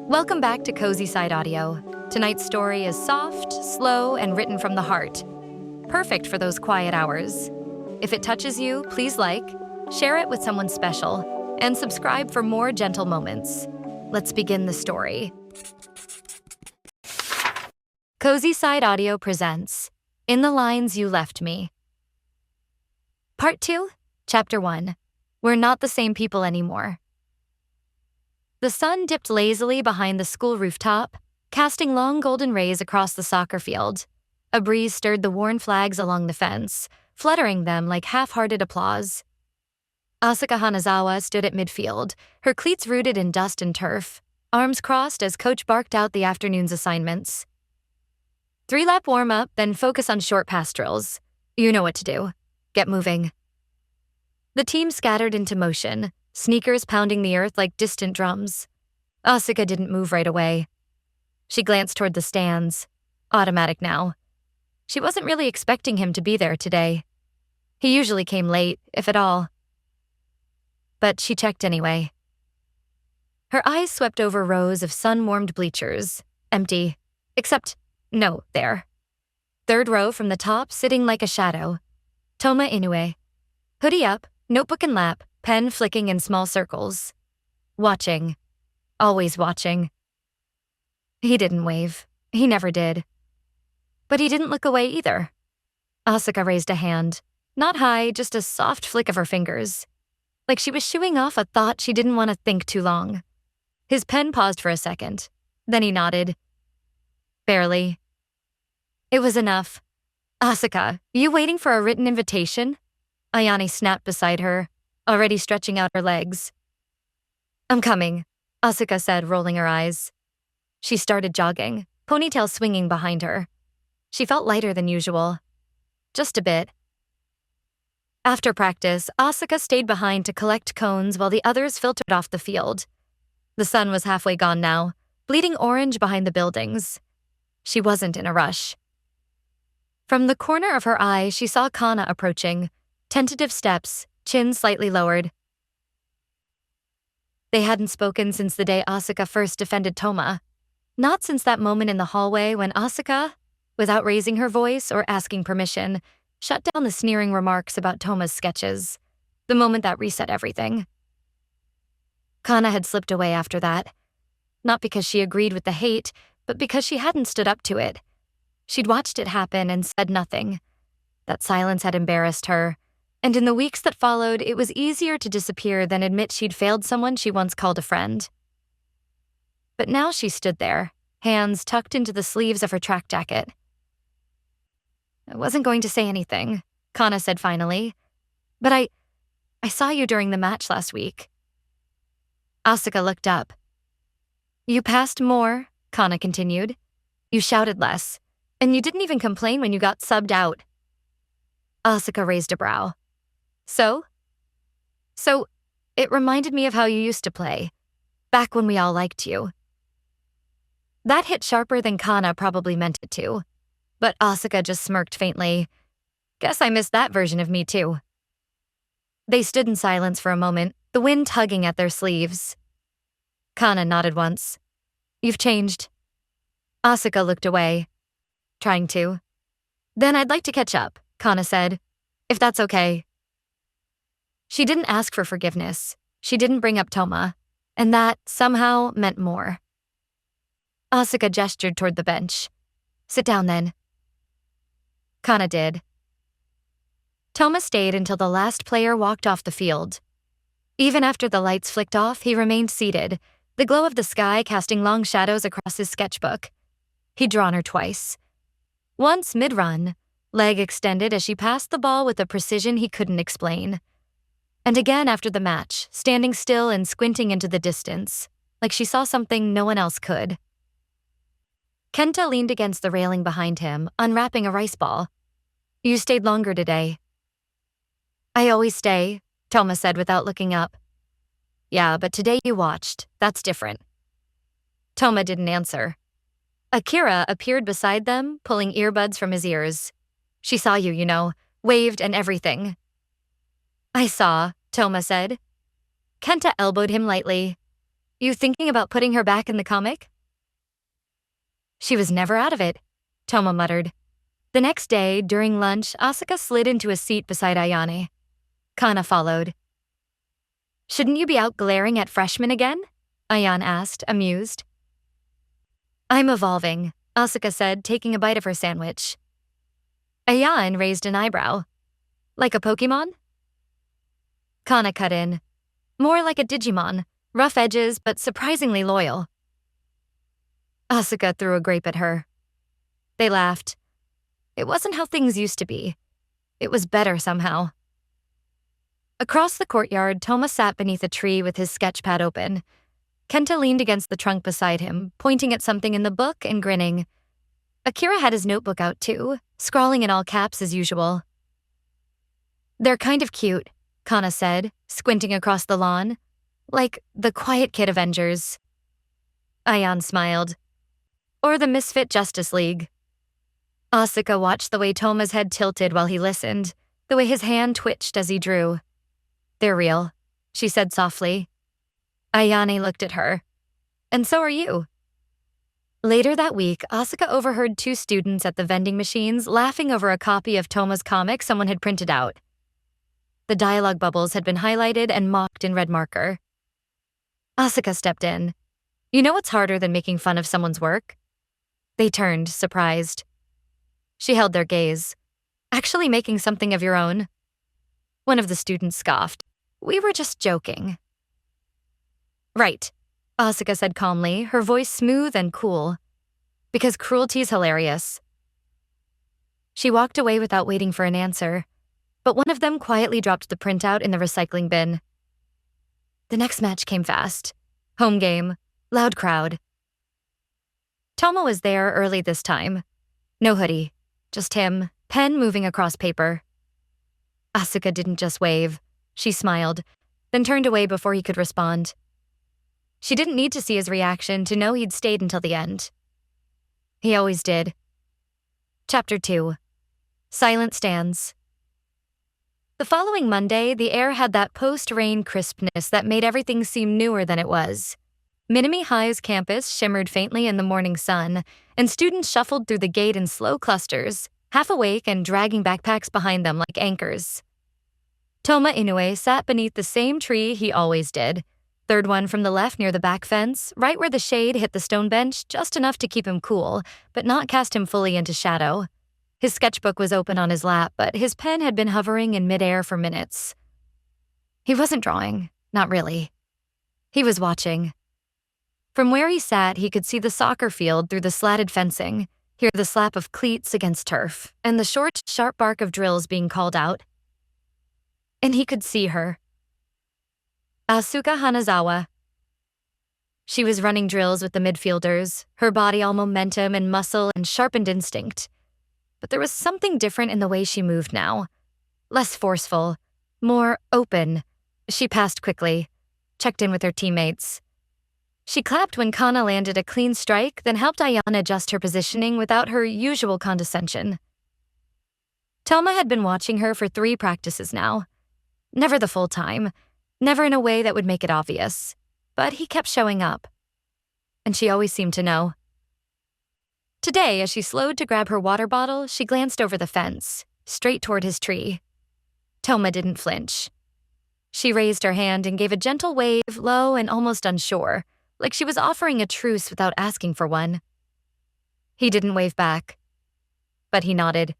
Welcome back to Cozy Side Audio. Tonight's story is soft, slow, and written from the heart. Perfect for those quiet hours. If it touches you, please like, share it with someone special, and subscribe for more gentle moments. Let's begin the story. Cozy Side Audio presents In the Lines You Left Me. Part 2, Chapter 1. We're Not the Same People Anymore. The sun dipped lazily behind the school rooftop, casting long golden rays across the soccer field. A breeze stirred the worn flags along the fence, fluttering them like half-hearted applause. Asuka Hanazawa stood at midfield, her cleats rooted in dust and turf, arms crossed as coach barked out the afternoon's assignments. 3-lap warm-up, then focus on short pass drills. You know what to do. Get moving. The team scattered into motion, sneakers pounding the earth like distant drums. Asuka didn't move right away. She glanced toward the stands. Automatic now. She wasn't really expecting him to be there today. He usually came late, if at all. But she checked anyway. Her eyes swept over rows of sun-warmed bleachers, empty, except, no, there. Third row from the top, sitting like a shadow. Toma Inoue. Hoodie up, notebook in lap, pen flicking in small circles. Watching. Always watching. He didn't wave. He never did. But he didn't look away either. Asuka raised a hand. Not high, just a soft flick of her fingers. Like she was shooing off a thought she didn't want to think too long. His pen paused for a second. Then he nodded. Barely. It was enough. Asuka, you waiting for a written invitation? Ayane snapped beside her, already stretching out her legs. I'm coming, Asuka said, rolling her eyes. She started jogging, ponytail swinging behind her. She felt lighter than usual. Just a bit. After practice, Asuka stayed behind to collect cones while the others filtered off the field. The sun was halfway gone now, bleeding orange behind the buildings. She wasn't in a rush. From the corner of her eye, she saw Kana approaching, tentative steps, chin slightly lowered. They hadn't spoken since the day Asuka first defended Toma. Not since that moment in the hallway when Asuka, without raising her voice or asking permission, shut down the sneering remarks about Toma's sketches, the moment that reset everything. Kana had slipped away after that, not because she agreed with the hate, but because she hadn't stood up to it. She'd watched it happen and said nothing. That silence had embarrassed her, and in the weeks that followed, it was easier to disappear than admit she'd failed someone she once called a friend. But now she stood there, hands tucked into the sleeves of her track jacket. I wasn't going to say anything, Kana said finally, but I saw you during the match last week. Asuka looked up. You passed more, Kana continued. You shouted less, and you didn't even complain when you got subbed out. Asuka raised a brow. So, it reminded me of how you used to play, back when we all liked you. That hit sharper than Kana probably meant it to, but Asuka just smirked faintly. Guess I missed that version of me too. They stood in silence for a moment, the wind tugging at their sleeves. Kana nodded once. You've changed. Asuka looked away. Trying to. Then I'd like to catch up, Kana said, if that's okay. She didn't ask for forgiveness. She didn't bring up Toma, and that, somehow, meant more. Asuka gestured toward the bench. Sit down, then. Kana did. Toma stayed until the last player walked off the field. Even after the lights flicked off, he remained seated, the glow of the sky casting long shadows across his sketchbook. He'd drawn her twice. Once mid-run, leg extended as she passed the ball with a precision he couldn't explain. And again after the match, standing still and squinting into the distance, like she saw something no one else could. Kenta leaned against the railing behind him, unwrapping a rice ball. You stayed longer today. I always stay, Toma said without looking up. Yeah, but today you watched. That's different. Toma didn't answer. Akira appeared beside them, pulling earbuds from his ears. She saw you, you know, waved and everything. I saw, Toma said. Kenta elbowed him lightly. You thinking about putting her back in the comic? She was never out of it, Toma muttered. The next day, during lunch, Asuka slid into a seat beside Ayane. Kana followed. Shouldn't you be out glaring at freshmen again? Ayane asked, amused. I'm evolving, Asuka said, taking a bite of her sandwich. Ayane raised an eyebrow. Like a Pokemon? Kana cut in. More like a Digimon, rough edges but surprisingly loyal. Asuka threw a grape at her. They laughed. It wasn't how things used to be. It was better somehow. Across the courtyard, Toma sat beneath a tree with his sketchpad open. Kenta leaned against the trunk beside him, pointing at something in the book and grinning. Akira had his notebook out too, scrawling in all caps as usual. They're kind of cute, Kana said, squinting across the lawn. Like the Quiet Kid Avengers. Ayane smiled. Or the Misfit Justice League. Asuka watched the way Toma's head tilted while he listened, the way his hand twitched as he drew. They're real, she said softly. Ayane looked at her. And so are you. Later that week, Asuka overheard two students at the vending machines laughing over a copy of Toma's comic someone had printed out. The dialogue bubbles had been highlighted and mocked in red marker. Asuka stepped in. You know what's harder than making fun of someone's work? They turned, surprised. She held their gaze. Actually making something of your own? One of the students scoffed. We were just joking. Right, Asuka said calmly, her voice smooth and cool. Because cruelty's hilarious. She walked away without waiting for an answer, but one of them quietly dropped the printout in the recycling bin. The next match came fast. Home game, loud crowd. Toma was there early this time. No hoodie, just him, pen moving across paper. Asuka didn't just wave. She smiled, then turned away before he could respond. She didn't need to see his reaction to know he'd stayed until the end. He always did. Chapter 2. Silent Stands. The following Monday, the air had that post-rain crispness that made everything seem newer than it was. Minami High's campus shimmered faintly in the morning sun, and students shuffled through the gate in slow clusters, half awake and dragging backpacks behind them like anchors. Toma Inoue sat beneath the same tree he always did, third one from the left near the back fence, right where the shade hit the stone bench just enough to keep him cool, but not cast him fully into shadow. His sketchbook was open on his lap, but his pen had been hovering in midair for minutes. He wasn't drawing, not really. He was watching. From where he sat, he could see the soccer field through the slatted fencing, hear the slap of cleats against turf, and the short, sharp bark of drills being called out. And he could see her. Asuka Hanazawa. She was running drills with the midfielders, her body all momentum and muscle and sharpened instinct. But there was something different in the way she moved now. Less forceful, more open. She passed quickly, checked in with her teammates. She clapped when Kana landed a clean strike, then helped Ayane adjust her positioning without her usual condescension. Toma had been watching her for 3 practices now. Never the full time, never in a way that would make it obvious, but he kept showing up. And she always seemed to know. Today, as she slowed to grab her water bottle, she glanced over the fence, straight toward his tree. Toma didn't flinch. She raised her hand and gave a gentle wave, low and almost unsure, like she was offering a truce without asking for one. He didn't wave back, but he nodded.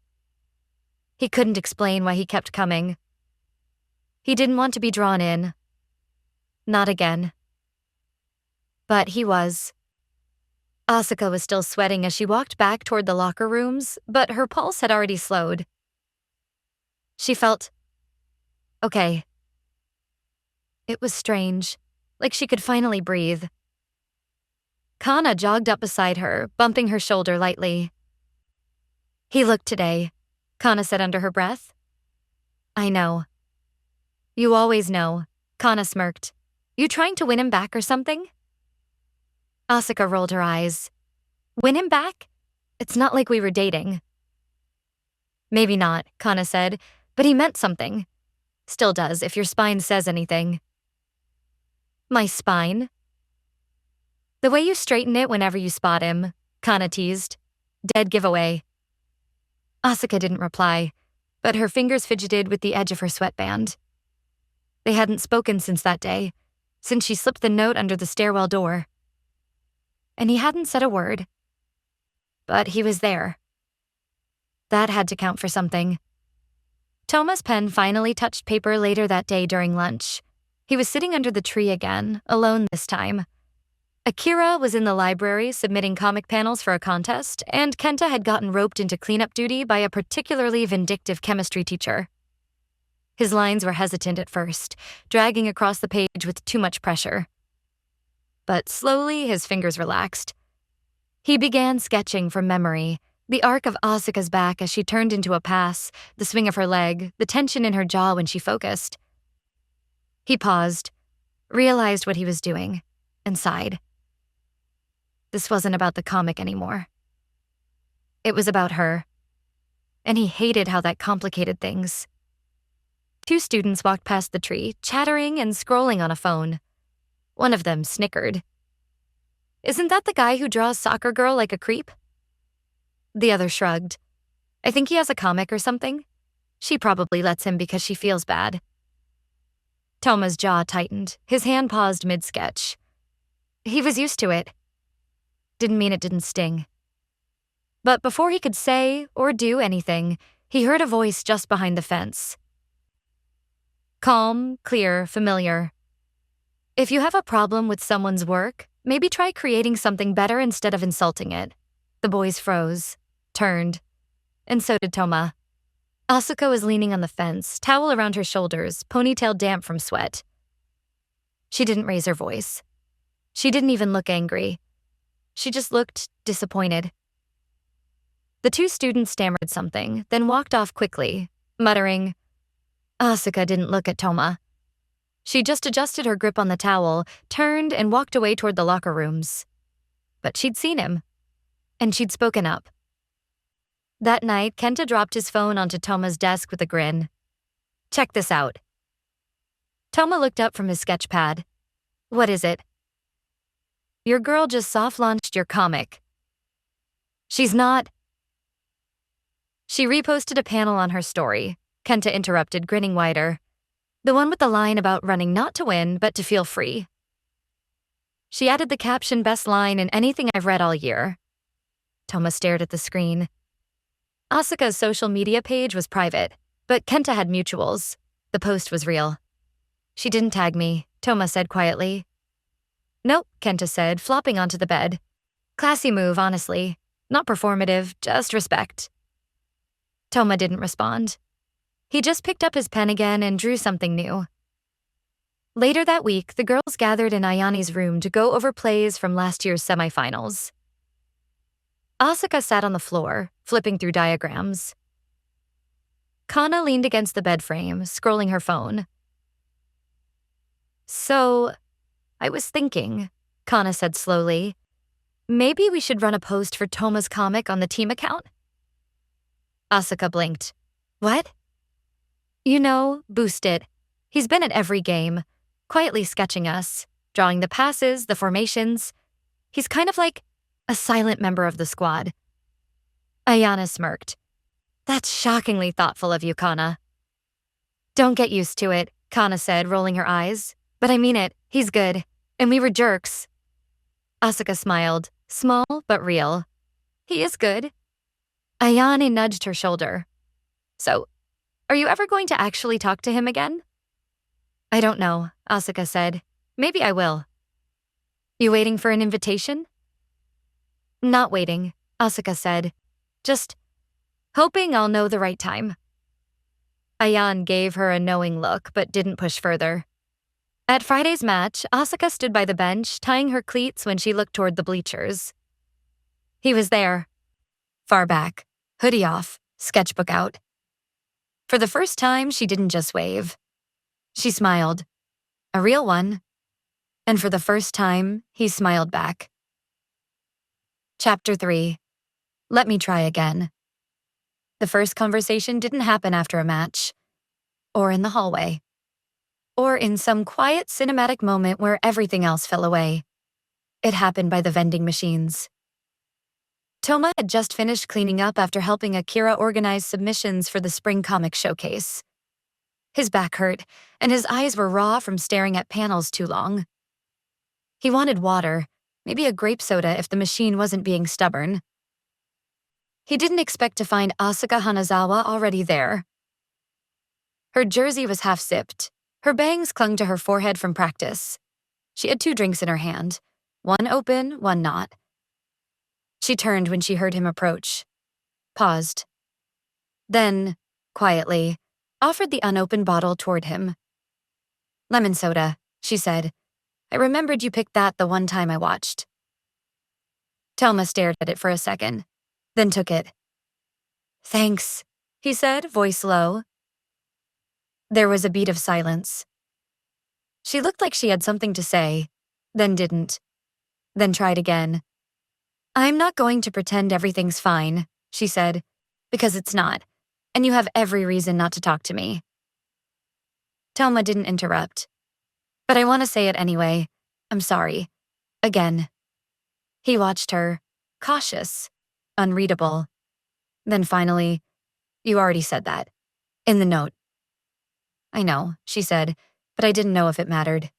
He couldn't explain why he kept coming. He didn't want to be drawn in. Not again. But he was. Asuka was still sweating as she walked back toward the locker rooms, but her pulse had already slowed. She felt okay. It was strange, like she could finally breathe. Kana jogged up beside her, bumping her shoulder lightly. He looked today, Kana said under her breath. I know. You always know, Kana smirked. You trying to win him back or something? Asuka rolled her eyes. Win him back? It's not like we were dating. Maybe not, Kana said, but he meant something. Still does if your spine says anything. My spine? The way you straighten it whenever you spot him, Kana teased. Dead giveaway. Asuka didn't reply, but her fingers fidgeted with the edge of her sweatband. They hadn't spoken since that day, since she slipped the note under the stairwell door. And he hadn't said a word. But he was there. That had to count for something. Toma's pen finally touched paper later that day during lunch. He was sitting under the tree again, alone this time. Akira was in the library submitting comic panels for a contest, and Kenta had gotten roped into cleanup duty by a particularly vindictive chemistry teacher. His lines were hesitant at first, dragging across the page with too much pressure. But slowly his fingers relaxed. He began sketching from memory, the arc of Asuka's back as she turned into a pass, the swing of her leg, the tension in her jaw when she focused. He paused, realized what he was doing, and sighed. This wasn't about the comic anymore. It was about her. And he hated how that complicated things. 2 students walked past the tree, chattering and scrolling on a phone. One of them snickered. Isn't that the guy who draws soccer girl like a creep? The other shrugged. I think he has a comic or something. She probably lets him because she feels bad. Toma's jaw tightened. His hand paused mid-sketch. He was used to it. Didn't mean it didn't sting. But before he could say or do anything, he heard a voice just behind the fence. Calm, clear, familiar. If you have a problem with someone's work, maybe try creating something better instead of insulting it. The boys froze, turned, and so did Toma. Asuka was leaning on the fence, towel around her shoulders, ponytail damp from sweat. She didn't raise her voice. She didn't even look angry. She just looked disappointed. The 2 students stammered something, then walked off quickly, muttering. Asuka didn't look at Toma. She just adjusted her grip on the towel, turned, and walked away toward the locker rooms. But she'd seen him, and she'd spoken up. That night, Kenta dropped his phone onto Toma's desk with a grin. Check this out. Toma looked up from his sketch pad. What is it? Your girl just soft-launched your comic. She's not. She reposted a panel on her story. Kenta interrupted, grinning wider. The one with the line about running not to win, but to feel free. She added the caption best line in anything I've read all year. Toma stared at the screen. Asuka's social media page was private, but Kenta had mutuals. The post was real. She didn't tag me, Toma said quietly. Nope, Kenta said, flopping onto the bed. Classy move, honestly. Not performative, just respect. Toma didn't respond. He just picked up his pen again and drew something new. Later that week, the girls gathered in Ayani's room to go over plays from last year's semifinals. Asuka sat on the floor, flipping through diagrams. Kana leaned against the bed frame, scrolling her phone. So, I was thinking, Kana said slowly, maybe we should run a post for Toma's comic on the team account? Asuka blinked. What? You know, boost it. He's been at every game, quietly sketching us, drawing the passes, the formations. He's kind of like a silent member of the squad. Ayana smirked. That's shockingly thoughtful of you, Kana. Don't get used to it, Kana said, rolling her eyes. But I mean it, he's good. And we were jerks. Asuka smiled, small but real. He is good. Ayane nudged her shoulder. So, are you ever going to actually talk to him again? I don't know, Asuka said. Maybe I will. You waiting for an invitation? Not waiting, Asuka said. Just hoping I'll know the right time. Ayan gave her a knowing look but didn't push further. At Friday's match, Asuka stood by the bench, tying her cleats when she looked toward the bleachers. He was there. Far back, hoodie off, sketchbook out. For the first time, she didn't just wave. She smiled. A real one. And for the first time, he smiled back. Chapter 3. Let me try again. The first conversation didn't happen after a match. Or in the hallway. Or in some quiet cinematic moment where everything else fell away. It happened by the vending machines. Toma had just finished cleaning up after helping Akira organize submissions for the spring comic showcase. His back hurt, and his eyes were raw from staring at panels too long. He wanted water, maybe a grape soda if the machine wasn't being stubborn. He didn't expect to find Asuka Hanazawa already there. Her jersey was half-zipped. Her bangs clung to her forehead from practice. She had 2 drinks in her hand, one open, one not. She turned when she heard him approach, paused. Then, quietly, offered the unopened bottle toward him. "Lemon soda," she said. "I remembered you picked that the one time I watched." Toma stared at it for a second, then took it. "Thanks," he said, voice low. There was a beat of silence. She looked like she had something to say, then didn't, then tried again. "I'm not going to pretend everything's fine," she said, "because it's not, and you have every reason not to talk to me." Toma didn't interrupt. "But I want to say it anyway. I'm sorry. Again." He watched her, cautious, unreadable. Then finally, "You already said that. In the note." "I know," she said, "but I didn't know if it mattered."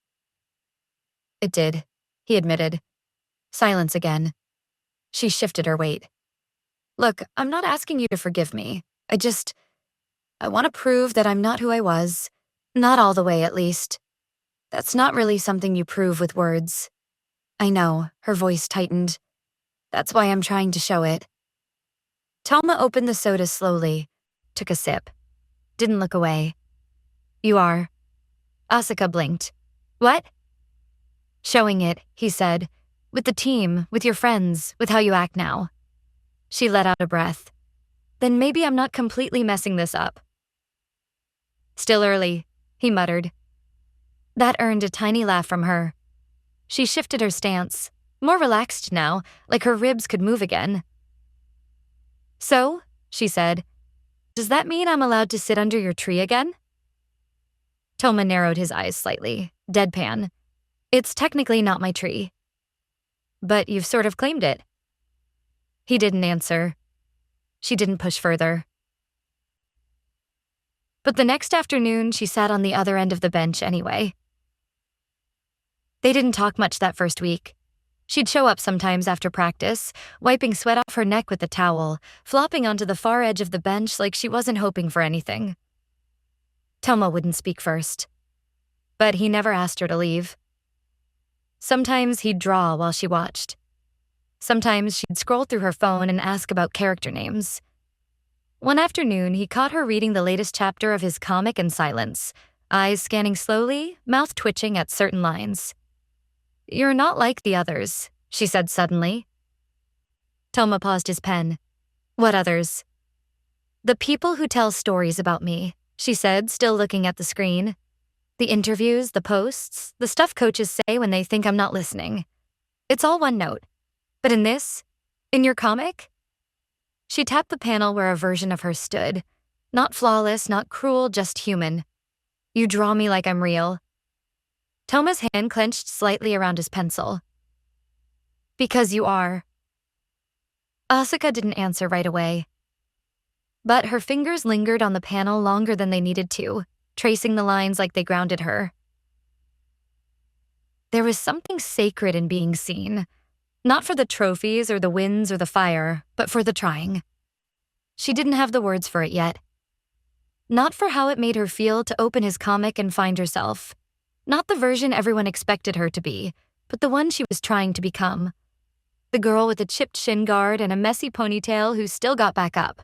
It did, he admitted. Silence again. She shifted her weight. "Look, I'm not asking you to forgive me. I want to prove that I'm not who I was. Not all the way, at least. That's not really something you prove with words." "I know," her voice tightened. "That's why I'm trying to show it." Toma opened the soda slowly, took a sip, didn't look away. "You are." Asuka blinked. "What?" "Showing it," he said. "With the team, with your friends, with how you act now." She let out a breath. "Then maybe I'm not completely messing this up." "Still early," he muttered. That earned a tiny laugh from her. She shifted her stance, more relaxed now, like her ribs could move again. "So," she said, "does that mean I'm allowed to sit under your tree again?" Toma narrowed his eyes slightly, deadpan. "It's technically not my tree." "But you've sort of claimed it." He didn't answer. She didn't push further. But the next afternoon, she sat on the other end of the bench anyway. They didn't talk much that first week. She'd show up sometimes after practice, wiping sweat off her neck with a towel, flopping onto the far edge of the bench like she wasn't hoping for anything. Toma wouldn't speak first. But he never asked her to leave. Sometimes he'd draw while she watched. Sometimes she'd scroll through her phone and ask about character names. One afternoon, he caught her reading the latest chapter of his comic in silence, eyes scanning slowly, mouth twitching at certain lines. "You're not like the others," she said suddenly. Toma paused his pen. "What others?" "The people who tell stories about me," she said, still looking at the screen. "The interviews, the posts, the stuff coaches say when they think I'm not listening. It's all one note. But in your comic?" She tapped the panel where a version of her stood. Not flawless, not cruel, just human. "You draw me like I'm real." Toma's hand clenched slightly around his pencil. "Because you are." Asuka didn't answer right away. But her fingers lingered on the panel longer than they needed to, tracing the lines like they grounded her. There was something sacred in being seen. Not for the trophies or the wins or the fire, but for the trying. She didn't have the words for it yet. Not for how it made her feel to open his comic and find herself. Not the version everyone expected her to be, but the one she was trying to become. The girl with a chipped shin guard and a messy ponytail who still got back up.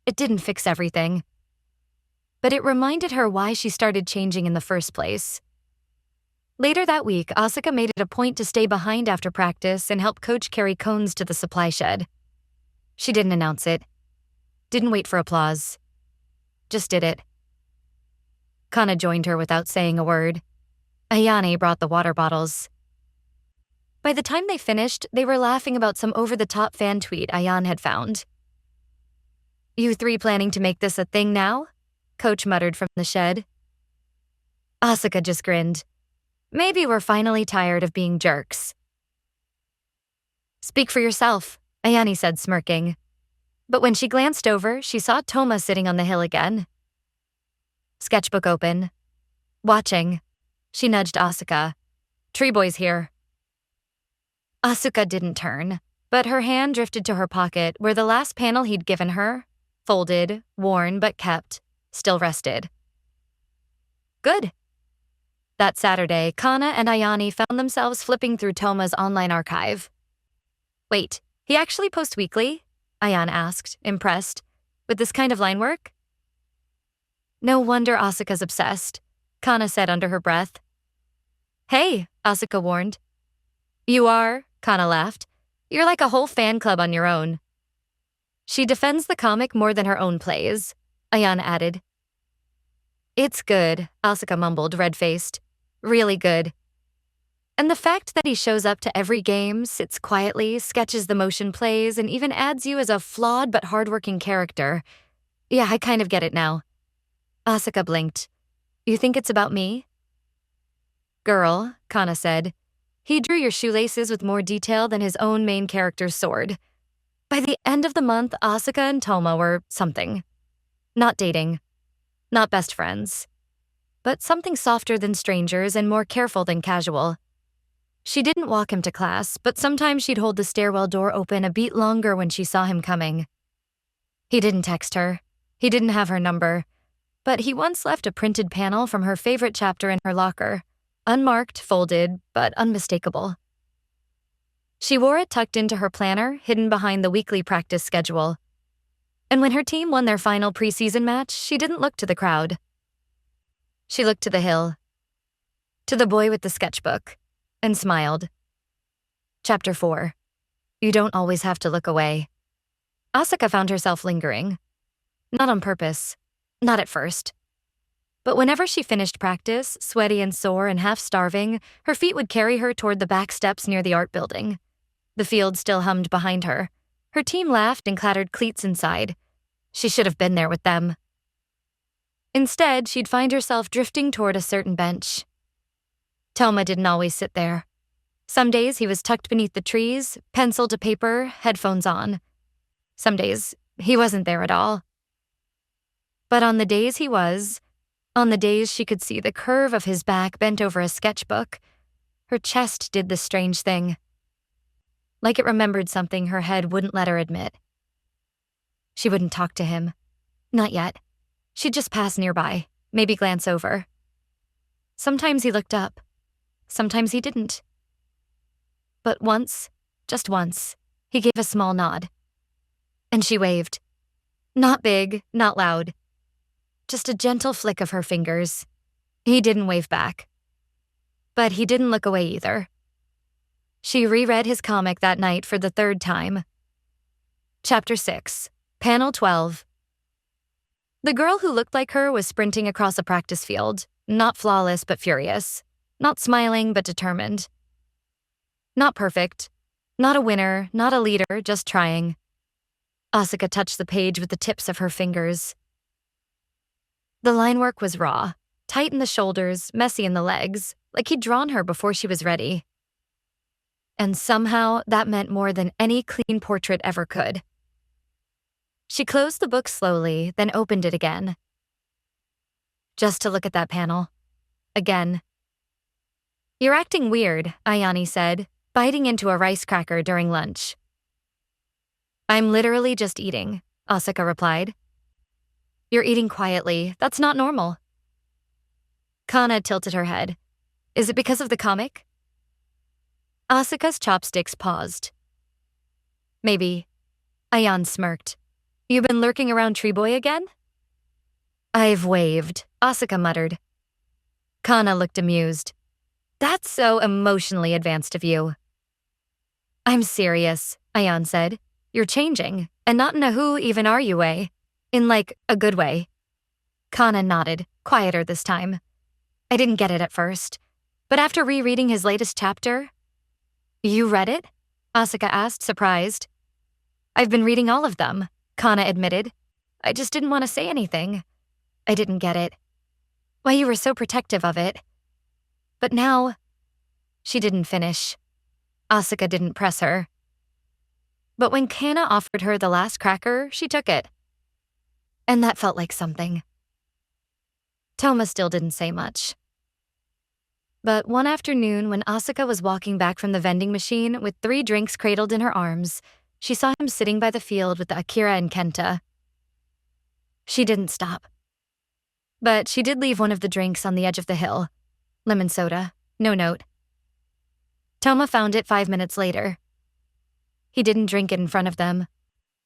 It didn't fix everything. But it reminded her why she started changing in the first place. Later that week, Asuka made it a point to stay behind after practice and help Coach carry cones to the supply shed. She didn't announce it. Didn't wait for applause. Just did it. Kana joined her without saying a word. Ayane brought the water bottles. By the time they finished, they were laughing about some over-the-top fan tweet Ayane had found. "You 3 planning to make this a thing now?" Coach muttered from the shed. Asuka just grinned. "Maybe we're finally tired of being jerks." Speak for yourself, Ayane said, smirking. But when she glanced over, she saw Toma sitting on the hill again. Sketchbook open. Watching. She nudged Asuka. Tree Boy's here. Asuka didn't turn, but her hand drifted to her pocket where the last panel he'd given her, folded, worn but kept, still rested. Good. That Saturday, Kana and Ayane found themselves flipping through Toma's online archive. Wait, he actually posts weekly? Ayane asked, impressed. With this kind of line work? No wonder Asuka's obsessed, Kana said under her breath. Hey, Asuka warned. You are, Kana laughed. You're like a whole fan club on your own. She defends the comic more than her own plays, Ayane added. It's good, Asuka mumbled, red-faced. Really good. And the fact that he shows up to every game, sits quietly, sketches the motion plays, and even adds you as a flawed but hardworking character. Yeah, I kind of get it now. Asuka blinked. You think it's about me? Girl, Kana said. He drew your shoelaces with more detail than his own main character's sword. By the end of the month, Asuka and Toma were something. Not dating. Not best friends. But something softer than strangers and more careful than casual. She didn't walk him to class, but sometimes she'd hold the stairwell door open a beat longer when she saw him coming. He didn't text her. He didn't have her number. But he once left a printed panel from her favorite chapter in her locker. Unmarked, folded, but unmistakable. She wore it tucked into her planner, hidden behind the weekly practice schedule. And when her team won their final preseason match, she didn't look to the crowd. She looked to the hill. To the boy with the sketchbook. And smiled. Chapter 4. You don't always have to look away. Asuka found herself lingering. Not on purpose. Not at first. But whenever she finished practice, sweaty and sore and half-starving, her feet would carry her toward the back steps near the art building. The field still hummed behind her. Her team laughed and clattered cleats inside. She should have been there with them. Instead, she'd find herself drifting toward a certain bench. Toma didn't always sit there. Some days he was tucked beneath the trees, pencil to paper, headphones on. Some days he wasn't there at all. But on the days he was, on the days she could see the curve of his back bent over a sketchbook, her chest did this strange thing. Like it remembered something her head wouldn't let her admit. She wouldn't talk to him. Not yet. She'd just pass nearby, maybe glance over. Sometimes he looked up. Sometimes he didn't. But once, just once, he gave a small nod. And she waved. Not big, not loud. Just a gentle flick of her fingers. He didn't wave back. But he didn't look away either. She reread his comic that night for the third time. Chapter 6, Panel 12. The girl who looked like her was sprinting across a practice field, not flawless but furious. Not smiling, but determined. Not perfect. Not a winner, not a leader, just trying. Asuka touched the page with the tips of her fingers. The line work was raw, tight in the shoulders, messy in the legs, like he'd drawn her before she was ready. And somehow, that meant more than any clean portrait ever could. She closed the book slowly, then opened it again. Just to look at that panel. Again. You're acting weird, Ayane said, biting into a rice cracker during lunch. I'm literally just eating, Asuka replied. You're eating quietly. That's not normal. Kana tilted her head. Is it because of the comic? Asuka's chopsticks paused. Maybe. Ayane smirked. You've been lurking around Tree Boy again? I've waved, Asuka muttered. Kana looked amused. That's so emotionally advanced of you. I'm serious, Ayane said. You're changing, and not in a who even are you way. In like, a good way. Kana nodded, quieter this time. I didn't get it at first, but after rereading his latest chapter... You read it? Asuka asked, surprised. I've been reading all of them, Kana admitted. I just didn't want to say anything. I didn't get it. Why you were so protective of it. But now... She didn't finish. Asuka didn't press her. But when Kana offered her the last cracker, she took it. And that felt like something. Toma still didn't say much. But one afternoon, when Asuka was walking back from the vending machine with 3 drinks cradled in her arms, she saw him sitting by the field with Akira and Kenta. She didn't stop. But she did leave one of the drinks on the edge of the hill. Lemon soda, no note. Toma found it 5 minutes later. He didn't drink it in front of them,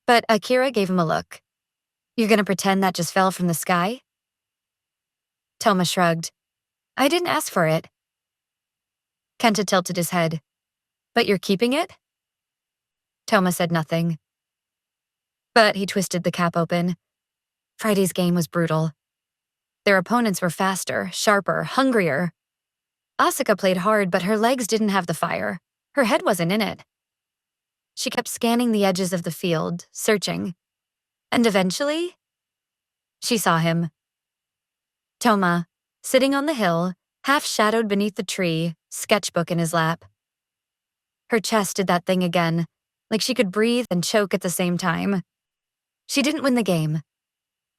but Akira gave him a look. "You're gonna pretend that just fell from the sky?" Toma shrugged. "I didn't ask for it." Kenta tilted his head. "But you're keeping it?" Toma said nothing. But he twisted the cap open. Friday's game was brutal. Their opponents were faster, sharper, hungrier. Asuka played hard, but her legs didn't have the fire. Her head wasn't in it. She kept scanning the edges of the field, searching. And eventually, she saw him. Toma, sitting on the hill, half shadowed beneath the tree, sketchbook in his lap. Her chest did that thing again, like she could breathe and choke at the same time. She didn't win the game,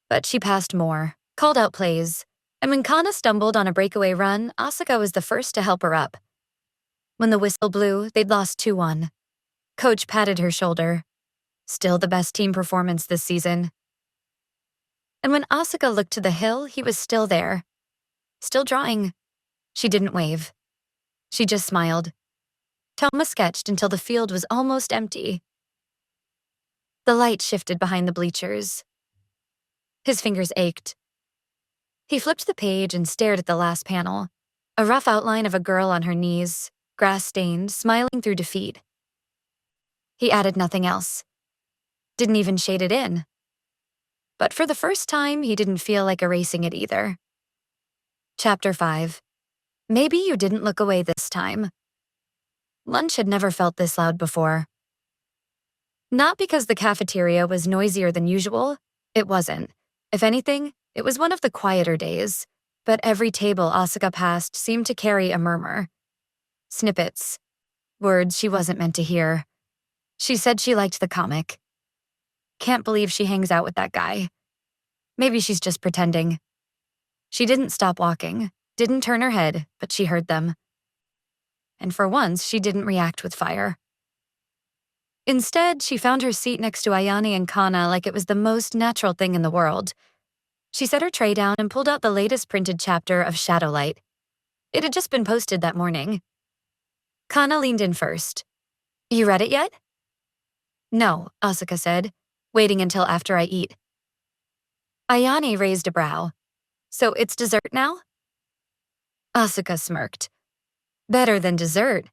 but she passed more, called out plays, and when Kana stumbled on a breakaway run, Asuka was the first to help her up. When the whistle blew, they'd lost 2-1. Coach patted her shoulder. Still the best team performance this season. And when Asuka looked to the hill, he was still there. Still drawing. She didn't wave. She just smiled. Toma sketched until the field was almost empty. The light shifted behind the bleachers. His fingers ached. He flipped the page and stared at the last panel, a rough outline of a girl on her knees, grass-stained, smiling through defeat. He added nothing else. Didn't even shade it in. But for the first time, he didn't feel like erasing it either. Chapter 5. Maybe you didn't look away this time. Lunch had never felt this loud before. Not because the cafeteria was noisier than usual. It wasn't. If anything, it was one of the quieter days, but every table Asuka passed seemed to carry a murmur. Snippets. Words she wasn't meant to hear. She said she liked the comic. Can't believe she hangs out with that guy. Maybe she's just pretending. She didn't stop walking, didn't turn her head, but she heard them. And for once, she didn't react with fire. Instead, she found her seat next to Ayane and Kana like it was the most natural thing in the world. She set her tray down and pulled out the latest printed chapter of Shadowlight. It had just been posted that morning. Kana leaned in first. "You read it yet?" "No," Asuka said, "waiting until after I eat." Ayane raised a brow. "So it's dessert now?" Asuka smirked. Better than dessert.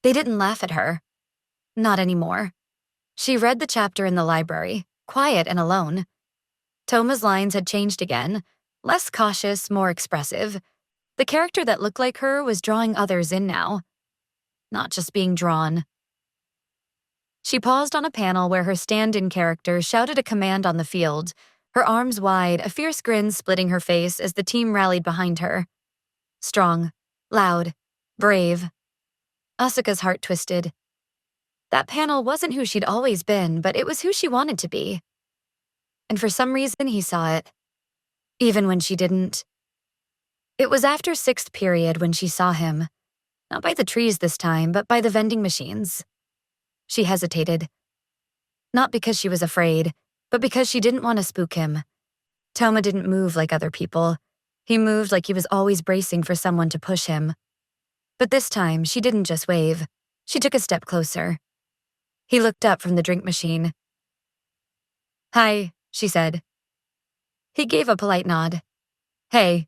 They didn't laugh at her. Not anymore. She read the chapter in the library, quiet and alone. Toma's lines had changed again, less cautious, more expressive. The character that looked like her was drawing others in now, not just being drawn. She paused on a panel where her stand-in character shouted a command on the field, her arms wide, a fierce grin splitting her face as the team rallied behind her. Strong, loud, brave. Asuka's heart twisted. That panel wasn't who she'd always been, but it was who she wanted to be. And for some reason, he saw it. Even when she didn't. It was after 6th period when she saw him. Not by the trees this time, but by the vending machines. She hesitated. Not because she was afraid, but because she didn't want to spook him. Toma didn't move like other people. He moved like he was always bracing for someone to push him. But this time, she didn't just wave. She took a step closer. He looked up from the drink machine. "Hi," she said. He gave a polite nod. "Hey."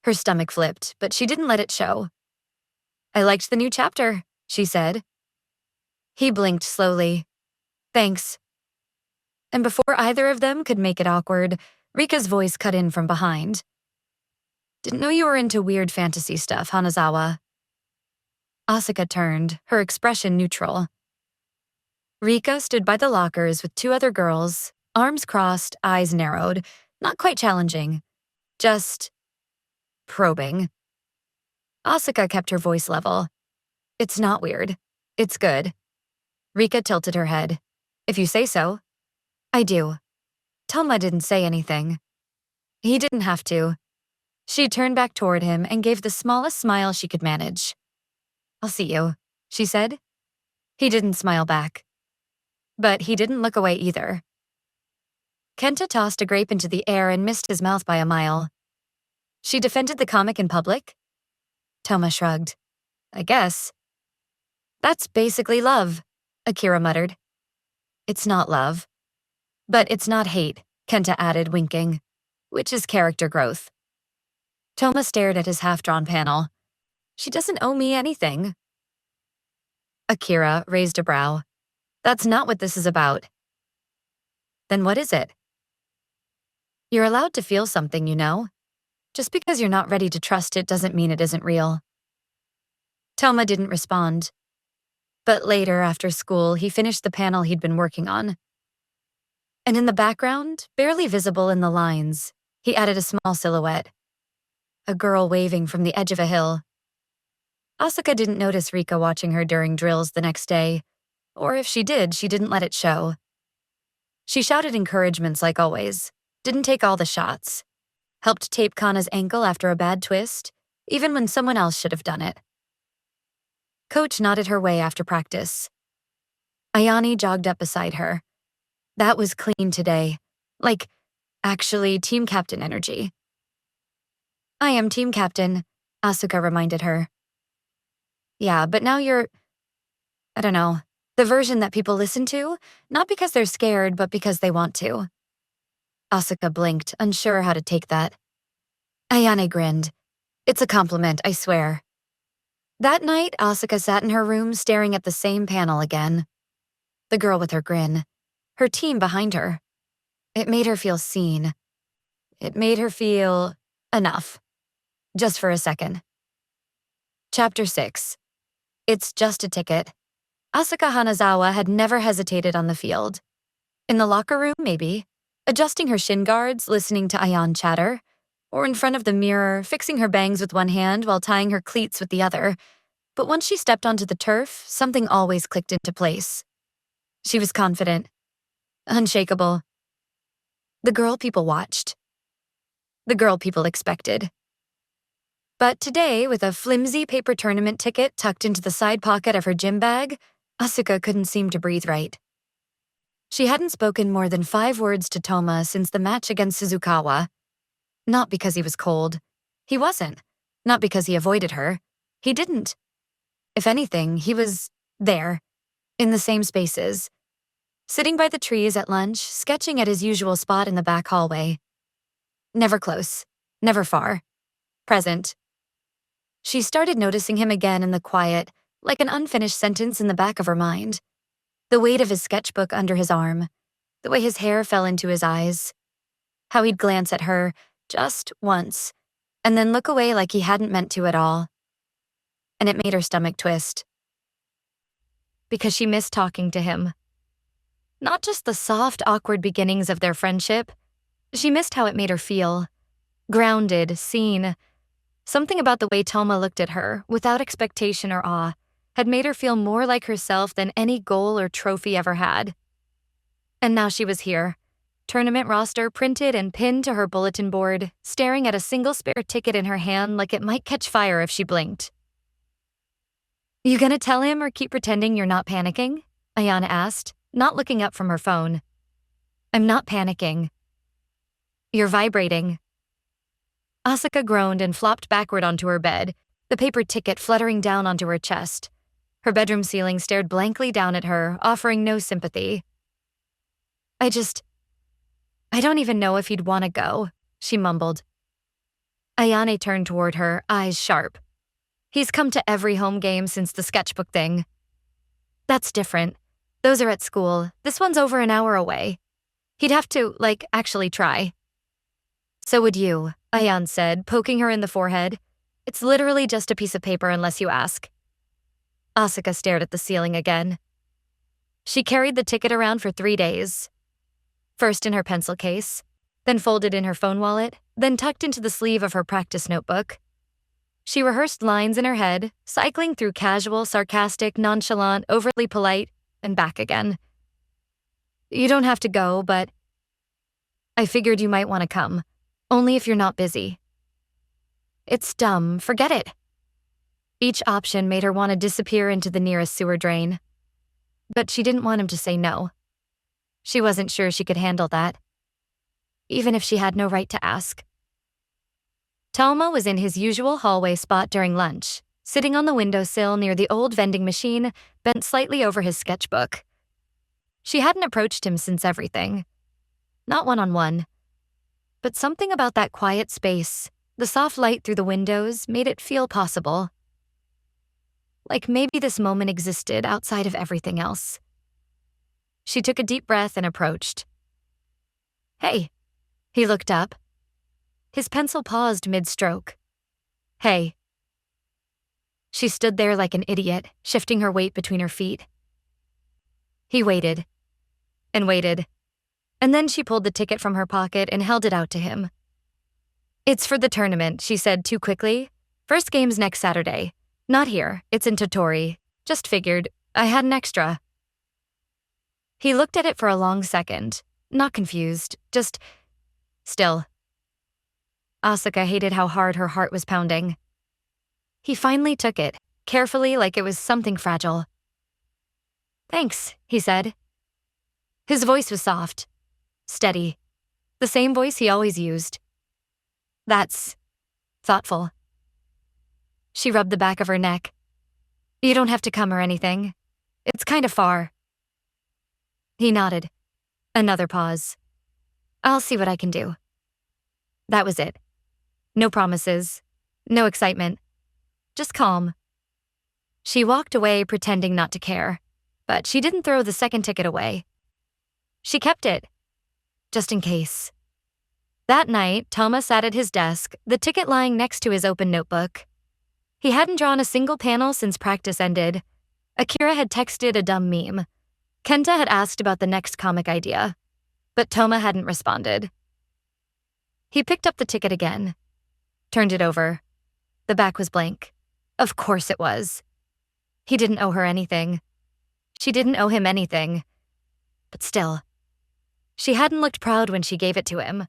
Her stomach flipped, but she didn't let it show. "I liked the new chapter," she said. He blinked slowly. "Thanks." And before either of them could make it awkward, Rika's voice cut in from behind. "Didn't know you were into weird fantasy stuff, Hanazawa." Asuka turned, her expression neutral. Rika stood by the lockers with 2 other girls, arms crossed, eyes narrowed, not quite challenging, just probing. Asuka kept her voice level. "It's not weird. It's good." Rika tilted her head. If you say so. I do. Toma didn't say anything. He didn't have to. She turned back toward him and gave the smallest smile she could manage. I'll see you, she said. He didn't smile back. But he didn't look away either. Kenta tossed a grape into the air and missed his mouth by a mile. She defended the comic in public? Toma shrugged. I guess. That's basically love, Akira muttered. It's not love. But it's not hate, Kenta added, winking, which is character growth. Toma stared at his half-drawn panel. She doesn't owe me anything. Akira raised a brow. That's not what this is about. Then what is it? You're allowed to feel something, you know. Just because you're not ready to trust it doesn't mean it isn't real. Toma didn't respond. But later, after school, he finished the panel he'd been working on. And in the background, barely visible in the lines, he added a small silhouette. A girl waving from the edge of a hill. Asuka didn't notice Rika watching her during drills the next day, or if she did, she didn't let it show. She shouted encouragements like always, didn't take all the shots, helped tape Kana's ankle after a bad twist, even when someone else should have done it. Coach nodded her way after practice. Ayane jogged up beside her. That was clean today. Like, actually, team captain energy. I am team captain, Asuka reminded her. Yeah, but now you're, I don't know, the version that people listen to, not because they're scared, but because they want to. Asuka blinked, unsure how to take that. Ayane grinned. It's a compliment, I swear. That night, Asuka sat in her room staring at the same panel again. The girl with her grin. Her team behind her. It made her feel seen. It made her feel enough. Just for a second. Chapter 6. It's just a ticket. Asuka Hanazawa had never hesitated on the field. In the locker room, maybe. Adjusting her shin guards, listening to Ayane chatter. Or in front of the mirror, fixing her bangs with one hand while tying her cleats with the other. But once she stepped onto the turf, something always clicked into place. She was confident. Unshakable. The girl people watched. The girl people expected. But today, with a flimsy paper tournament ticket tucked into the side pocket of her gym bag, Asuka couldn't seem to breathe right. She hadn't spoken more than 5 words to Toma since the match against Suzukawa. Not because he was cold. He wasn't. Not because he avoided her. He didn't. If anything, he was there, in the same spaces. Sitting by the trees at lunch, sketching at his usual spot in the back hallway. Never close. Never far. Present. She started noticing him again in the quiet, like an unfinished sentence in the back of her mind. The weight of his sketchbook under his arm. The way his hair fell into his eyes. How he'd glance at her, just once, and then look away like he hadn't meant to at all. And it made her stomach twist. Because she missed talking to him. Not just the soft, awkward beginnings of their friendship. She missed how it made her feel. Grounded, seen. Something about the way Toma looked at her, without expectation or awe, had made her feel more like herself than any goal or trophy ever had. And now she was here. Tournament roster printed and pinned to her bulletin board, staring at a single spare ticket in her hand like it might catch fire if she blinked. You gonna tell him or keep pretending you're not panicking? Ayane asked, not looking up from her phone. I'm not panicking. You're vibrating. Asuka groaned and flopped backward onto her bed, the paper ticket fluttering down onto her chest. Her bedroom ceiling stared blankly down at her, offering no sympathy. I don't even know if he'd want to go, she mumbled. Ayane turned toward her, eyes sharp. He's come to every home game since the sketchbook thing. That's different. Those are at school. This one's over an hour away. He'd have to, actually try. So would you, Ayane said, poking her in the forehead. It's literally just a piece of paper unless you ask. Asuka stared at the ceiling again. She carried the ticket around for 3 days. First in her pencil case, then folded in her phone wallet, then tucked into the sleeve of her practice notebook. She rehearsed lines in her head, cycling through casual, sarcastic, nonchalant, overtly polite, and back again. You don't have to go, but I figured you might want to come. Only if you're not busy. It's dumb, forget it. Each option made her want to disappear into the nearest sewer drain. But she didn't want him to say no. She wasn't sure she could handle that, even if she had no right to ask. Thelma was in his usual hallway spot during lunch, sitting on the windowsill near the old vending machine, bent slightly over his sketchbook. She hadn't approached him since everything. Not one-on-one. But something about that quiet space, the soft light through the windows, made it feel possible. Like maybe this moment existed outside of everything else. She took a deep breath and approached. Hey. He looked up. His pencil paused mid-stroke. Hey. She stood there like an idiot, shifting her weight between her feet. He waited. And waited. And then she pulled the ticket from her pocket and held it out to him. It's for the tournament, she said too quickly. First game's next Saturday. Not here, it's in Totori. Just figured, I had an extra. He looked at it for a long second, not confused, just still. Asuka hated how hard her heart was pounding. He finally took it, carefully like it was something fragile. Thanks, he said. His voice was soft, steady, the same voice he always used. That's thoughtful. She rubbed the back of her neck. You don't have to come or anything. It's kind of far. He nodded. Another pause. I'll see what I can do. That was it. No promises. No excitement. Just calm. She walked away pretending not to care, but she didn't throw the second ticket away. She kept it, just in case. That night, Thelma sat at his desk, the ticket lying next to his open notebook. He hadn't drawn a single panel since practice ended. Akira had texted a dumb meme. Kenta had asked about the next comic idea, but Thelma hadn't responded. He picked up the ticket again, turned it over. The back was blank. Of course it was. He didn't owe her anything. She didn't owe him anything. But still, she hadn't looked proud when she gave it to him.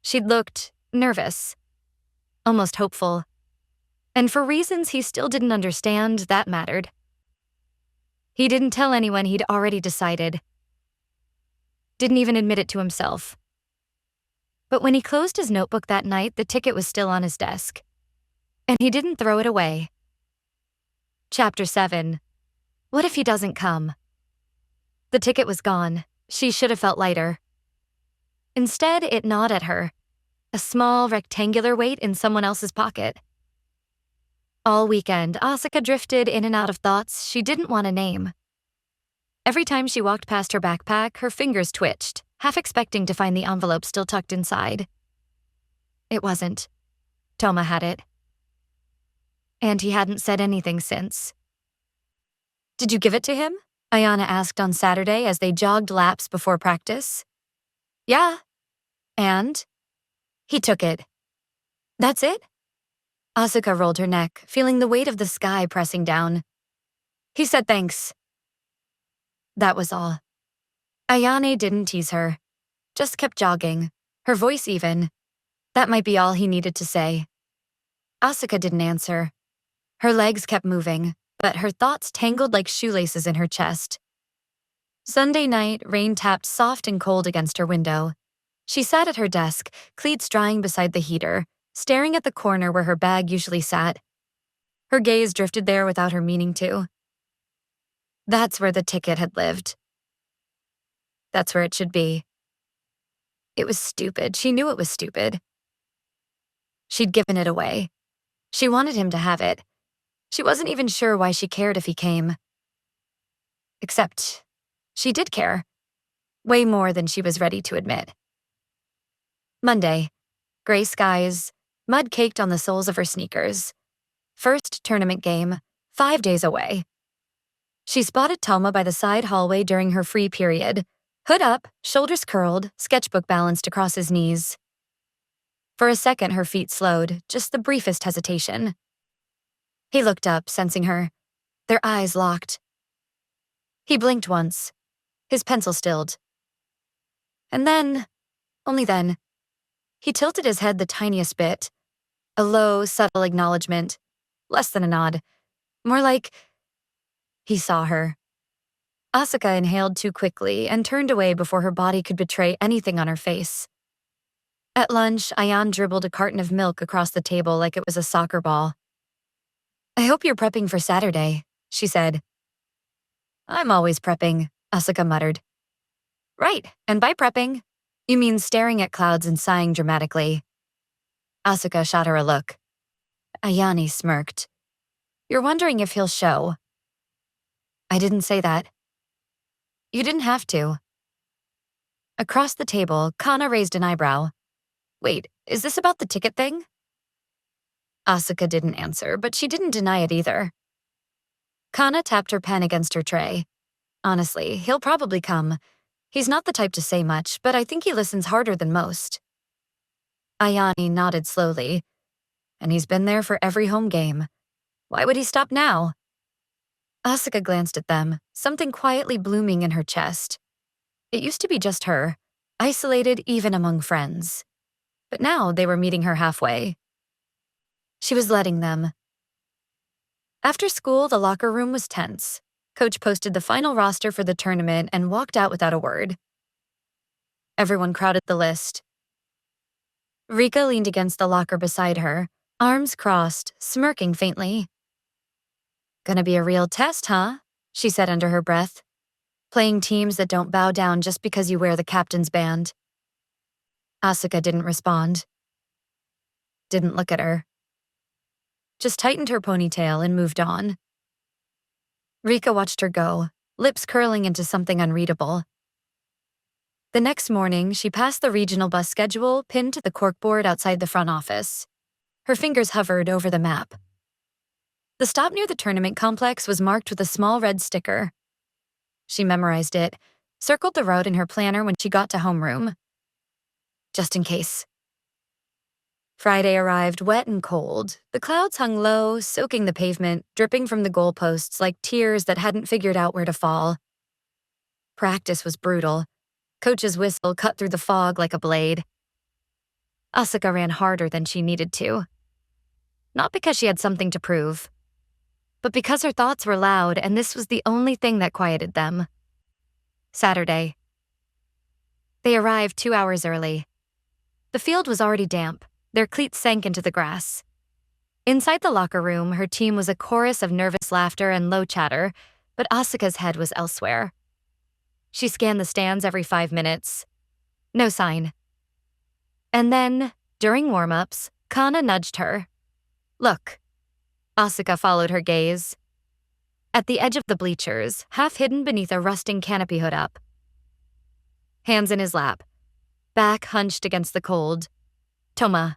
She'd looked nervous, almost hopeful. And for reasons he still didn't understand, that mattered. He didn't tell anyone he'd already decided. Didn't even admit it to himself. But when he closed his notebook that night, the ticket was still on his desk. And he didn't throw it away. Chapter 7. What if he doesn't come? The ticket was gone. She should have felt lighter. Instead, it gnawed at her. A small, rectangular weight in someone else's pocket. All weekend, Asuka drifted in and out of thoughts she didn't want to name. Every time she walked past her backpack, her fingers twitched, half expecting to find the envelope still tucked inside. It wasn't. Thelma had it. And he hadn't said anything since. Did you give it to him? Ayana asked on Saturday as they jogged laps before practice. Yeah. And? He took it. That's it? Asuka rolled her neck, feeling the weight of the sky pressing down. He said thanks. That was all. Ayane didn't tease her, just kept jogging, her voice even. That might be all he needed to say. Asuka didn't answer. Her legs kept moving, but her thoughts tangled like shoelaces in her chest. Sunday night, rain tapped soft and cold against her window. She sat at her desk, cleats drying beside the heater, staring at the corner where her bag usually sat. Her gaze drifted there without her meaning to. That's where the ticket had lived. That's where it should be. It was stupid. She knew it was stupid. She'd given it away. She wanted him to have it. She wasn't even sure why she cared if he came. Except, she did care. Way more than she was ready to admit. Monday. Gray skies, mud caked on the soles of her sneakers. First tournament game, 5 days away. She spotted Thelma by the side hallway during her free period. Hood up, shoulders curled, sketchbook balanced across his knees. For a second, her feet slowed, just the briefest hesitation. He looked up, sensing her. Their eyes locked. He blinked once, his pencil stilled. And then, only then, he tilted his head the tiniest bit. A low, subtle acknowledgement. Less than a nod. More like he saw her. Asuka inhaled too quickly and turned away before her body could betray anything on her face. At lunch, Ayan dribbled a carton of milk across the table like it was a soccer ball. "I hope you're prepping for Saturday," she said. "I'm always prepping," Asuka muttered. "Right, and by prepping, you mean staring at clouds and sighing dramatically." Asuka shot her a look. Ayani smirked. "You're wondering if he'll show." "I didn't say that." "You didn't have to." Across the table, Kana raised an eyebrow. "Wait, is this about the ticket thing?" Asuka didn't answer, but she didn't deny it either. Kana tapped her pen against her tray. "Honestly, he'll probably come. He's not the type to say much, but I think he listens harder than most." Ayani nodded slowly. "And he's been there for every home game. Why would he stop now?" Asuka glanced at them, something quietly blooming in her chest. It used to be just her, isolated even among friends. But now they were meeting her halfway. She was letting them. After school, the locker room was tense. Coach posted the final roster for the tournament and walked out without a word. Everyone crowded the list. Rika leaned against the locker beside her, arms crossed, smirking faintly. "Gonna be a real test, huh?" she said under her breath. "Playing teams that don't bow down just because you wear the captain's band." Asuka didn't respond. Didn't look at her. Just tightened her ponytail and moved on. Rika watched her go, lips curling into something unreadable. The next morning, she passed the regional bus schedule pinned to the corkboard outside the front office. Her fingers hovered over the map. The stop near the tournament complex was marked with a small red sticker. She memorized it, circled the route in her planner when she got to homeroom. Just in case. Friday arrived wet and cold. The clouds hung low, soaking the pavement, dripping from the goalposts like tears that hadn't figured out where to fall. Practice was brutal. Coach's whistle cut through the fog like a blade. Asuka ran harder than she needed to. Not because she had something to prove, but because her thoughts were loud and this was the only thing that quieted them. Saturday. They arrived 2 hours early. The field was already damp. Their cleats sank into the grass. Inside the locker room, her team was a chorus of nervous laughter and low chatter, but Asuka's head was elsewhere. She scanned the stands every 5 minutes. No sign. And then, during warm-ups, Kana nudged her. "Look." Asuka followed her gaze. At the edge of the bleachers, half hidden beneath a rusting canopy hood up. Hands in his lap, back hunched against the cold. Toma.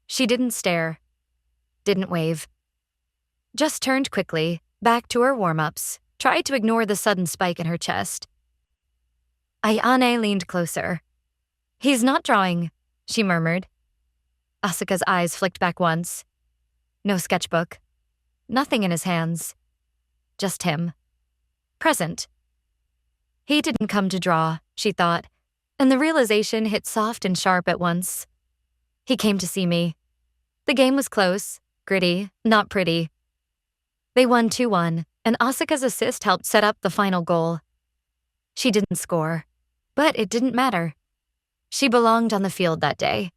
She didn't stare, didn't wave. Just turned quickly, back to her warm-ups, tried to ignore the sudden spike in her chest. Ayane leaned closer. "He's not drawing," she murmured. Asuka's eyes flicked back once. No sketchbook. Nothing in his hands. Just him. Present. He didn't come to draw, she thought, and the realization hit soft and sharp at once. He came to see me. The game was close, gritty, not pretty. They won 2-1, and Asuka's assist helped set up the final goal. She didn't score, but it didn't matter. She belonged on the field that day.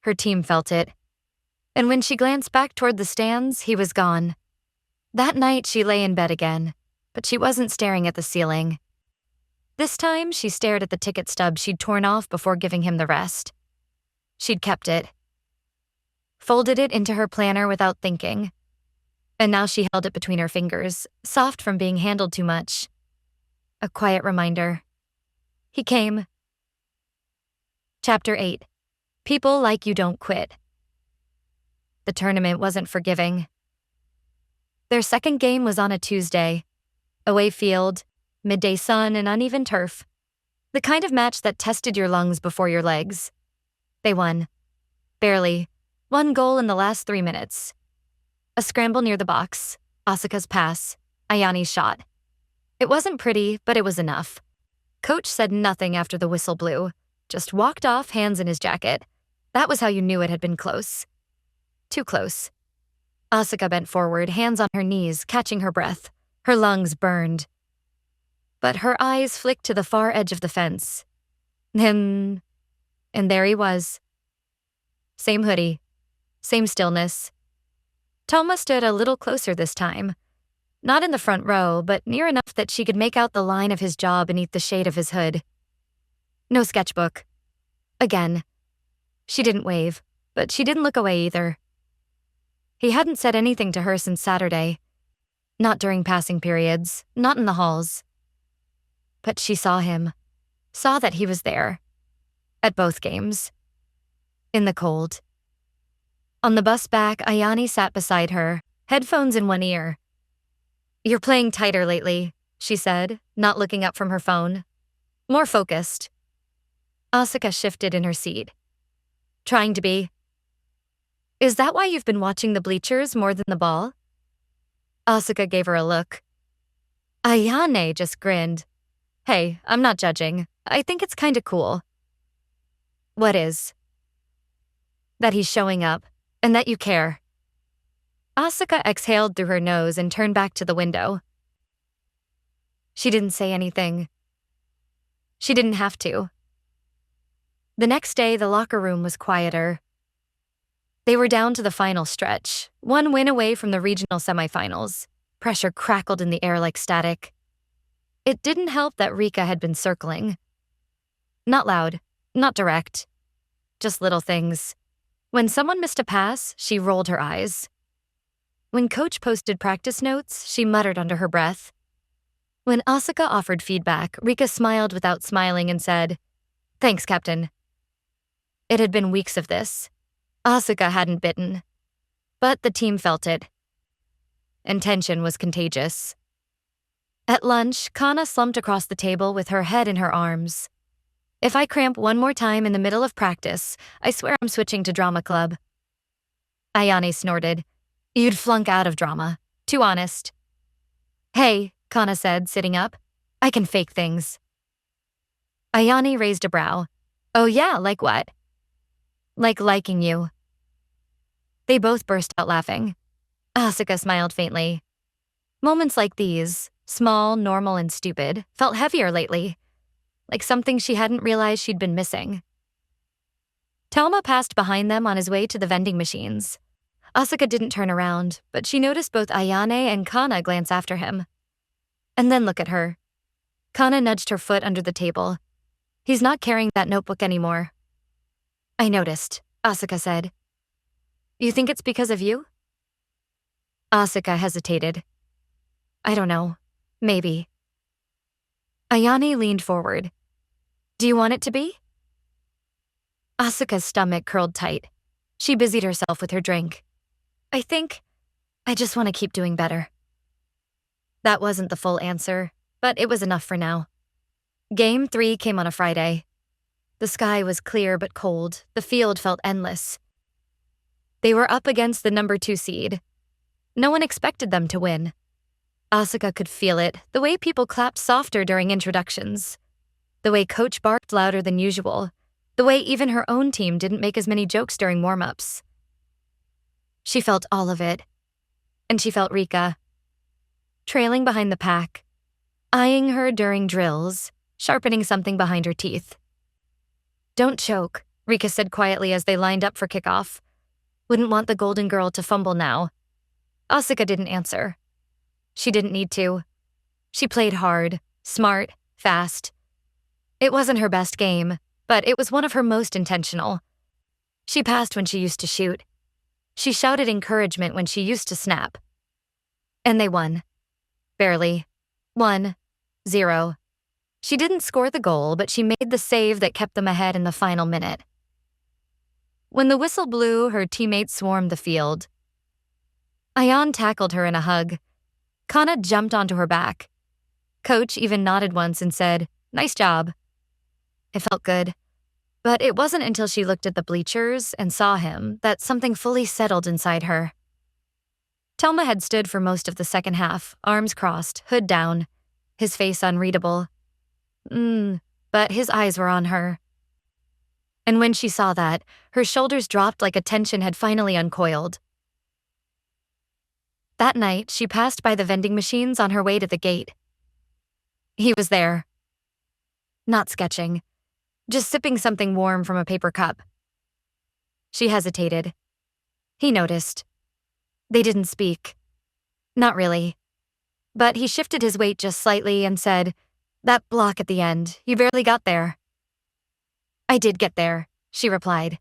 Her team felt it. And when she glanced back toward the stands, he was gone. That night, she lay in bed again, but she wasn't staring at the ceiling. This time, she stared at the ticket stub she'd torn off before giving him the rest. She'd kept it. Folded it into her planner without thinking. And now she held it between her fingers, soft from being handled too much. A quiet reminder. He came. Chapter 8. People Like You Don't Quit. The tournament wasn't forgiving. Their second game was on a Tuesday. Away field, midday sun and uneven turf. The kind of match that tested your lungs before your legs. They won. Barely. 1 goal in the last 3 minutes. A scramble near the box. Asuka's pass. Ayani's shot. It wasn't pretty, but it was enough. Coach said nothing after the whistle blew, just walked off, hands in his jacket. That was how you knew it had been close. Too close. Asuka bent forward, hands on her knees, catching her breath. Her lungs burned. But her eyes flicked to the far edge of the fence. And there he was. Same hoodie. Same stillness. Toma stood a little closer this time. Not in the front row, but near enough that she could make out the line of his jaw beneath the shade of his hood. No sketchbook. Again. She didn't wave, but she didn't look away either. He hadn't said anything to her since Saturday. Not during passing periods, not in the halls. But she saw him. Saw that he was there. At both games. In the cold. On the bus back, Ayane sat beside her, headphones in one ear. "You're playing tighter lately," she said, not looking up from her phone. "More focused." Asuka shifted in her seat. "Trying to be." "Is that why you've been watching the bleachers more than the ball?" Asuka gave her a look. Ayane just grinned. "Hey, I'm not judging. I think it's kinda cool." "What is?" "That he's showing up, and that you care." Asuka exhaled through her nose and turned back to the window. She didn't say anything. She didn't have to. The next day, the locker room was quieter. They were down to the final stretch, one win away from the regional semifinals. Pressure crackled in the air like static. It didn't help that Rika had been circling. Not loud, not direct. Just little things. When someone missed a pass, she rolled her eyes. When Coach posted practice notes, she muttered under her breath. When Asuka offered feedback, Rika smiled without smiling and said, "Thanks, Captain." It had been weeks of this. Asuka hadn't bitten. But the team felt it. And tension was contagious. At lunch, Kana slumped across the table with her head in her arms. "If I cramp one more time in the middle of practice, I swear I'm switching to drama club." Ayane snorted. "You'd flunk out of drama. Too honest." "Hey," Kana said, sitting up. "I can fake things." Ayane raised a brow. "Oh yeah, like what?" "Like liking you." They both burst out laughing. Asuka smiled faintly. Moments like these, small, normal, and stupid, felt heavier lately. Like something she hadn't realized she'd been missing. Thelma passed behind them on his way to the vending machines. Asuka didn't turn around, but she noticed both Ayane and Kana glance after him. And then look at her. Kana nudged her foot under the table. "He's not carrying that notebook anymore." "I noticed," Asuka said. "You think it's because of you?" Asuka hesitated. "I don't know. Maybe." Ayane leaned forward. "Do you want it to be?" Asuka's stomach curled tight. She busied herself with her drink. I just want to keep doing better." That wasn't the full answer, but it was enough for now. Game 3 came on a Friday. The sky was clear but cold. The field felt endless. They were up against the number 2 seed. No one expected them to win. Asuka could feel it, the way people clapped softer during introductions. The way Coach barked louder than usual. The way even her own team didn't make as many jokes during warm-ups. She felt all of it. And she felt Rika. Trailing behind the pack. Eyeing her during drills, sharpening something behind her teeth. "Don't choke," Rika said quietly as they lined up for kickoff. Wouldn't want the golden girl to fumble now. Asuka didn't answer. She didn't need to. She played hard, smart, fast. It wasn't her best game, but it was one of her most intentional. She passed when she used to shoot. She shouted encouragement when she used to snap. And they won. Barely. 1-0. She didn't score the goal, but she made the save that kept them ahead in the final minute. When the whistle blew, her teammates swarmed the field. Ayane tackled her in a hug. Kana jumped onto her back. Coach even nodded once and said, "Nice job." It felt good. But it wasn't until she looked at the bleachers and saw him that something fully settled inside her. Thelma had stood for most of the second half, arms crossed, hood down. his face unreadable. But his eyes were on her. And when she saw that, her shoulders dropped like a tension had finally uncoiled. That night, she passed by the vending machines on her way to the gate. He was there. Not sketching, just sipping something warm from a paper cup. She hesitated. He noticed. They didn't speak. Not really. But he shifted his weight just slightly and said, "That block at the end, you barely got there." "I did get there," she replied.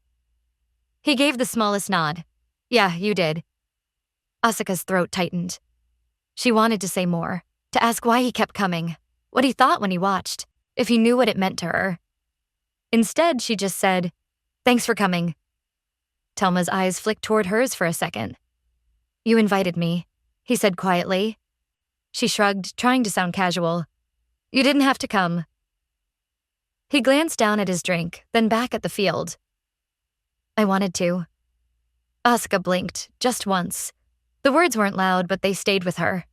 He gave the smallest nod. "Yeah, you did." Asuka's throat tightened. She wanted to say more, to ask why he kept coming, what he thought when he watched, if he knew what it meant to her. Instead, she just said, "Thanks for coming." Telma's eyes flicked toward hers for a second. "You invited me," he said quietly. She shrugged, trying to sound casual. "You didn't have to come." He glanced down at his drink, then back at the field. "I wanted to." Asuka blinked, just once. The words weren't loud, but they stayed with her.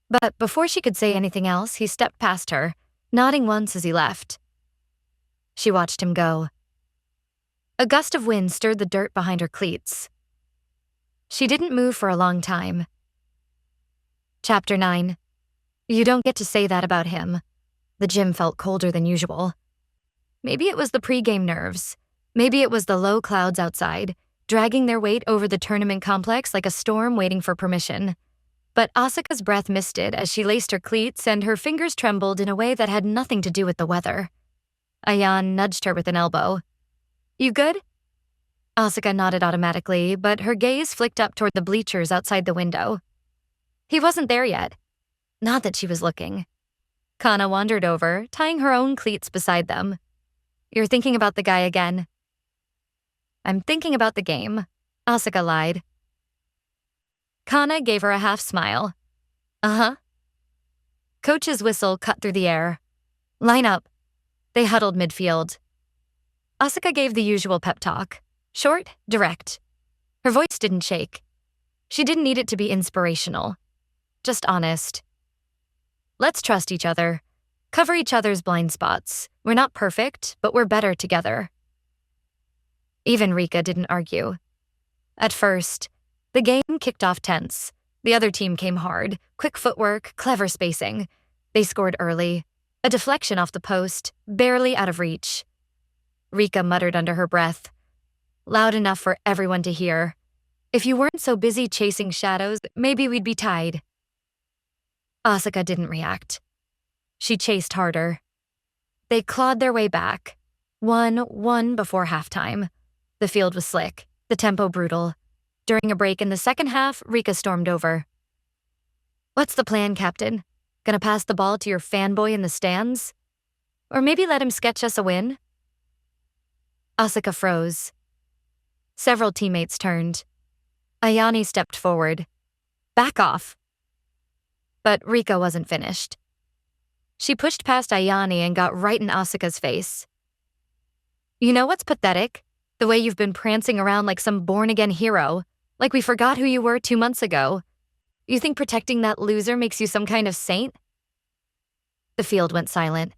But before she could say anything else, he stepped past her, nodding once as he left. She watched him go. A gust of wind stirred the dirt behind her cleats. She didn't move for a long time. Chapter 9. You don't get to say that about him. The gym felt colder than usual. Maybe it was the pre-game nerves. Maybe it was the low clouds outside, dragging their weight over the tournament complex like a storm waiting for permission. But Asuka's breath misted as she laced her cleats and her fingers trembled in a way that had nothing to do with the weather. Ayan nudged her with an elbow. "You good?" Asuka nodded automatically, but her gaze flicked up toward the bleachers outside the window. He wasn't there yet. Not that she was looking. Kana wandered over, tying her own cleats beside them. "You're thinking about the guy again." "I'm thinking about the game," Asuka lied. Kana gave her a half smile. "Uh-huh." Coach's whistle cut through the air. "Line up." They huddled midfield. Asuka gave the usual pep talk. Short, direct. Her voice didn't shake. She didn't need it to be inspirational. Just honest. "Let's trust each other. Cover each other's blind spots. We're not perfect, but we're better together." Even Rika didn't argue. At first, the game kicked off tense. The other team came hard. Quick footwork, clever spacing. They scored early. A deflection off the post, barely out of reach. Rika muttered under her breath. Loud enough for everyone to hear. "If you weren't so busy chasing shadows, maybe we'd be tied." Asuka didn't react. She chased harder. They clawed their way back. 1-1 before halftime. The field was slick, the tempo brutal. During a break in the second half, Rika stormed over. "What's the plan, Captain? Gonna pass the ball to your fanboy in the stands? Or maybe let him sketch us a win?" Asuka froze. Several teammates turned. Ayani stepped forward. "Back off." But Rika wasn't finished. She pushed past Ayani and got right in Asuka's face. "You know what's pathetic? The way you've been prancing around like some born-again hero, like we forgot who you were 2 months ago. You think protecting that loser makes you some kind of saint?" The field went silent.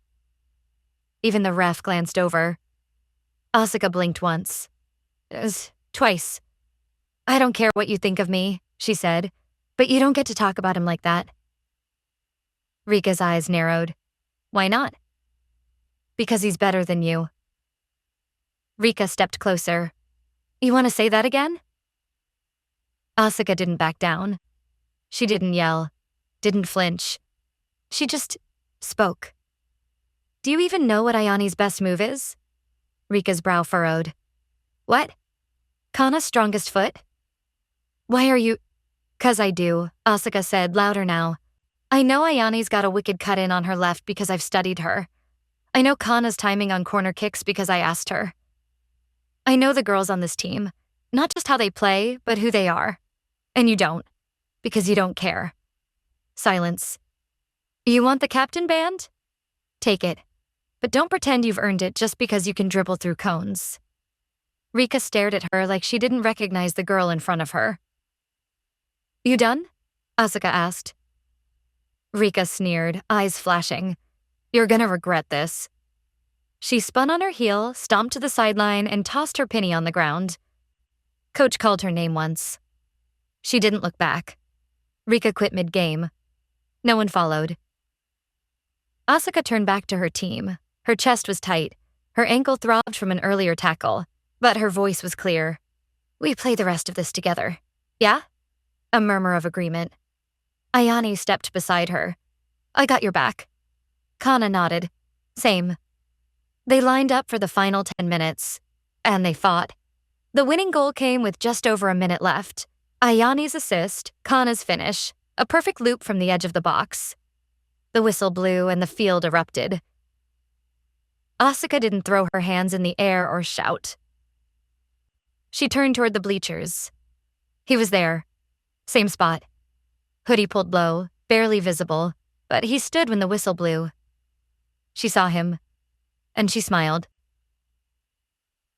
Even the ref glanced over. Asuka blinked once. Twice. "I don't care what you think of me," she said, "but you don't get to talk about him like that." Rika's eyes narrowed. "Why not?" "Because he's better than you." Rika stepped closer. "You want to say that again?" Asuka didn't back down. She didn't yell, didn't flinch. She just spoke. "Do you even know what Ayani's best move is?" Rika's brow furrowed. "What? Kana's strongest foot?" "Why are you—" "'Cause I do," Asuka said, louder now. "I know Ayani's got a wicked cut-in on her left because I've studied her. I know Kana's timing on corner kicks because I asked her. I know the girls on this team, not just how they play, but who they are. And you don't, because you don't care." Silence. "You want the captain band? Take it. But don't pretend you've earned it just because you can dribble through cones." Rika stared at her like she didn't recognize the girl in front of her. "You done?" Asuka asked. Rika sneered, eyes flashing. You're gonna regret this. She spun on her heel, stomped to the sideline, and tossed her penny on the ground. Coach called her name once. She didn't look back. Rika quit mid-game. No one followed. Asuka turned back to her team. Her chest was tight. Her ankle throbbed from an earlier tackle, but her voice was clear. We play the rest of this together. Yeah? A murmur of agreement. Ayane stepped beside her. I got your back. Kana nodded. Same. They lined up for the final 10 minutes, and they fought. The winning goal came with just over a minute left. Ayane's assist, Kana's finish, a perfect loop from the edge of the box. The whistle blew and the field erupted. Asuka didn't throw her hands in the air or shout. She turned toward the bleachers. He was there. Same spot. Hoodie pulled low, barely visible, but he stood when the whistle blew. She saw him, and she smiled.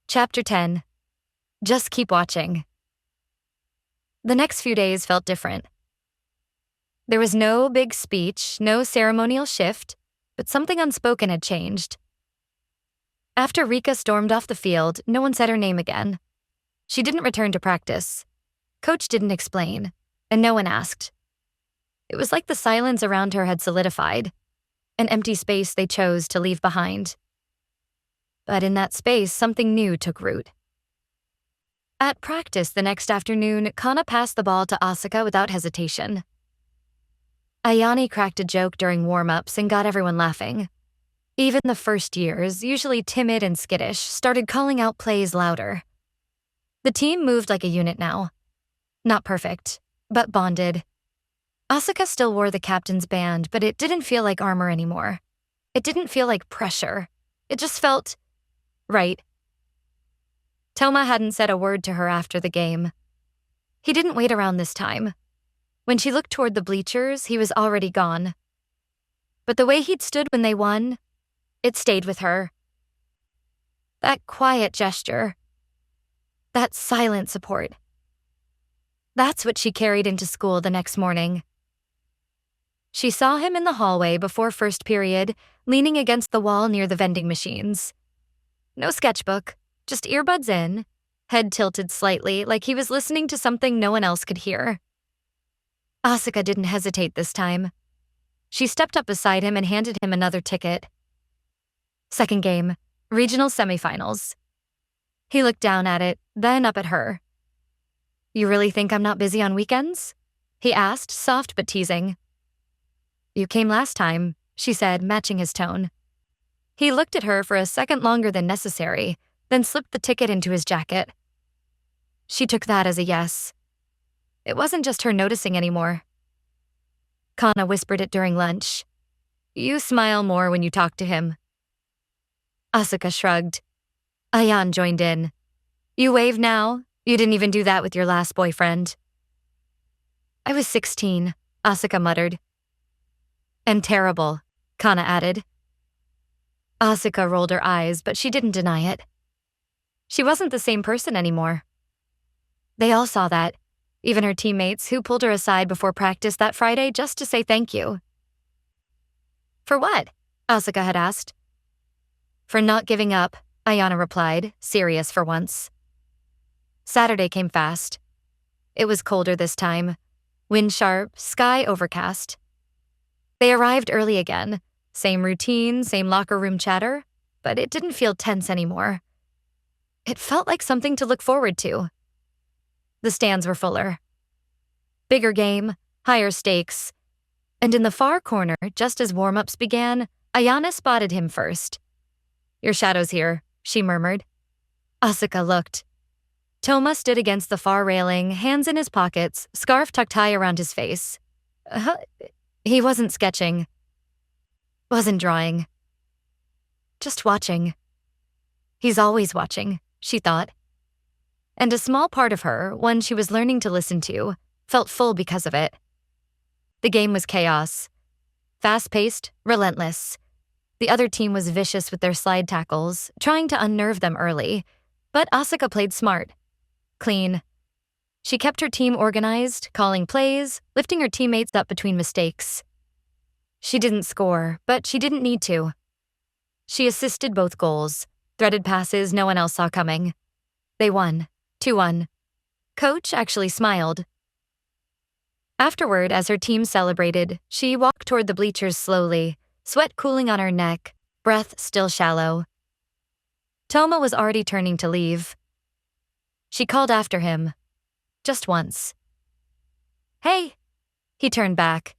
Chapter 10. Just keep watching. The next few days felt different. There was no big speech, no ceremonial shift, but something unspoken had changed. After Rika stormed off the field, no one said her name again. She didn't return to practice. Coach didn't explain, and no one asked. It was like the silence around her had solidified, an empty space they chose to leave behind. But in that space, something new took root. At practice the next afternoon, Kana passed the ball to Asuka without hesitation. Ayane cracked a joke during warm-ups and got everyone laughing. Even the first years, usually timid and skittish, started calling out plays louder. The team moved like a unit now. Not perfect, but bonded. Asuka still wore the captain's band, but it didn't feel like armor anymore. It didn't feel like pressure. It just felt right. Toma hadn't said a word to her after the game. He didn't wait around this time. When she looked toward the bleachers, he was already gone. But the way he'd stood when they won, it stayed with her. That quiet gesture. That silent support. That's what she carried into school the next morning. She saw him in the hallway before first period, leaning against the wall near the vending machines. No sketchbook, just earbuds in, head tilted slightly like he was listening to something no one else could hear. Asuka didn't hesitate this time. She stepped up beside him and handed him another ticket. Second game, regional semifinals. He looked down at it, then up at her. You really think I'm not busy on weekends? He asked, soft but teasing. You came last time, she said, matching his tone. He looked at her for a second longer than necessary, then slipped the ticket into his jacket. She took that as a yes. It wasn't just her noticing anymore. Kana whispered it during lunch. You smile more when you talk to him. Asuka shrugged. Ayan joined in. You wave now? You didn't even do that with your last boyfriend. I was 16, Asuka muttered. And terrible, Kana added. Asuka rolled her eyes, but she didn't deny it. She wasn't the same person anymore. They all saw that, even her teammates who pulled her aside before practice that Friday just to say thank you. For what? Asuka had asked. For not giving up, Ayana replied, serious for once. Saturday came fast. It was colder this time. Wind sharp, sky overcast. They arrived early again. Same routine, same locker room chatter, but it didn't feel tense anymore. It felt like something to look forward to. The stands were fuller. Bigger game, higher stakes. And in the far corner, just as warm-ups began, Ayana spotted him first. Your shadow's here, she murmured. Asuka looked. Toma stood against the far railing, hands in his pockets, scarf tucked high around his face. He wasn't sketching. Wasn't drawing. Just watching. He's always watching, she thought. And a small part of her, one she was learning to listen to, felt full because of it. The game was chaos. Fast-paced, relentless. The other team was vicious with their slide tackles, trying to unnerve them early, but Asuka played smart. Clean. She kept her team organized, calling plays, lifting her teammates up between mistakes. She didn't score, but she didn't need to. She assisted both goals, threaded passes no one else saw coming. They won, 2-1. Coach actually smiled. Afterward, as her team celebrated, she walked toward the bleachers slowly, sweat cooling on her neck, breath still shallow. Toma was already turning to leave. She called after him, just once. "Hey!" He turned back.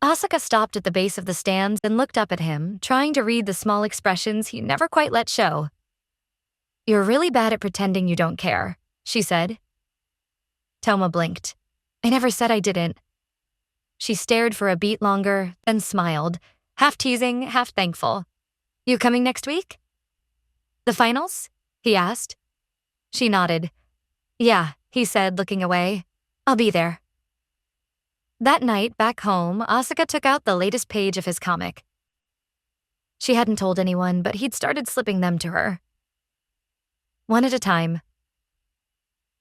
Asuka stopped at the base of the stands and looked up at him, trying to read the small expressions he never quite let show. "You're really bad at pretending you don't care," she said. Toma blinked. "I never said I didn't." She stared for a beat longer, then smiled, half teasing, half thankful. "You coming next week?" "The finals?" he asked. She nodded. "Yeah," he said, looking away. "I'll be there." That night, back home, Asuka took out the latest page of his comic. She hadn't told anyone, but he'd started slipping them to her. One at a time.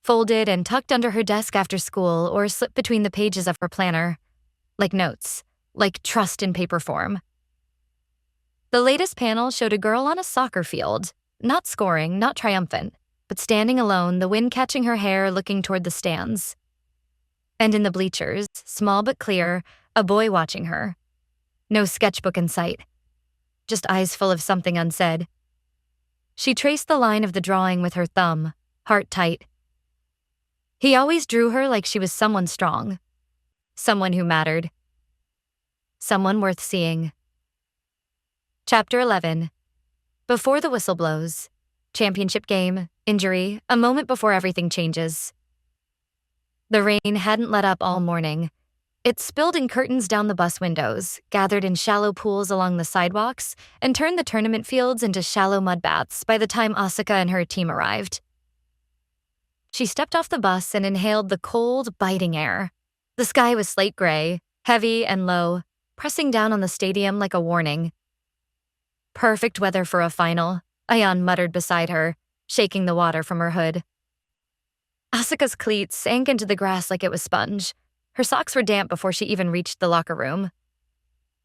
Folded and tucked under her desk after school or slipped between the pages of her planner. Like notes, like trust in paper form. The latest panel showed a girl on a soccer field, not scoring, not triumphant, but standing alone, the wind catching her hair, looking toward the stands. And in the bleachers, small but clear, a boy watching her. No sketchbook in sight. Just eyes full of something unsaid. She traced the line of the drawing with her thumb, heart tight. He always drew her like she was someone strong. Someone who mattered. Someone worth seeing. Chapter 11. Before the whistle blows. Championship game, injury, a moment before everything changes. The rain hadn't let up all morning. It spilled in curtains down the bus windows, gathered in shallow pools along the sidewalks, and turned the tournament fields into shallow mud baths by the time Asuka and her team arrived. She stepped off the bus and inhaled the cold, biting air. The sky was slate gray, heavy and low, pressing down on the stadium like a warning. "Perfect weather for a final," Ayan muttered beside her, shaking the water from her hood. Asuka's cleats sank into the grass like it was sponge. Her socks were damp before she even reached the locker room.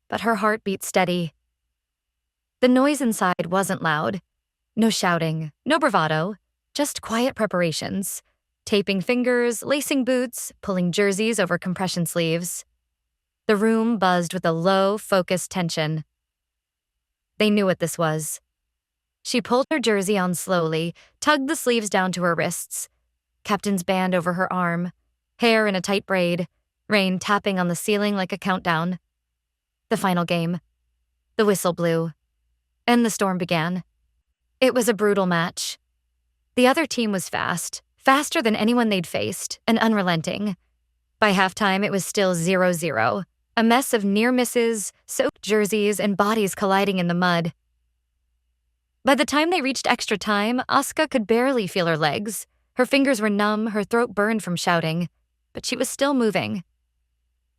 But her heart beat steady. The noise inside wasn't loud. No shouting, no bravado, just quiet preparations. Taping fingers, lacing boots, pulling jerseys over compression sleeves. The room buzzed with a low, focused tension. They knew what this was. She pulled her jersey on slowly, tugged the sleeves down to her wrists. Captain's band over her arm, hair in a tight braid, rain tapping on the ceiling like a countdown. The final game. The whistle blew. And the storm began. It was a brutal match. The other team was fast, faster than anyone they'd faced, and unrelenting. By halftime, it was still 0-0, a mess of near misses, soaked jerseys, and bodies colliding in the mud. By the time they reached extra time, Asuka could barely feel her legs. Her fingers were numb, her throat burned from shouting, but she was still moving.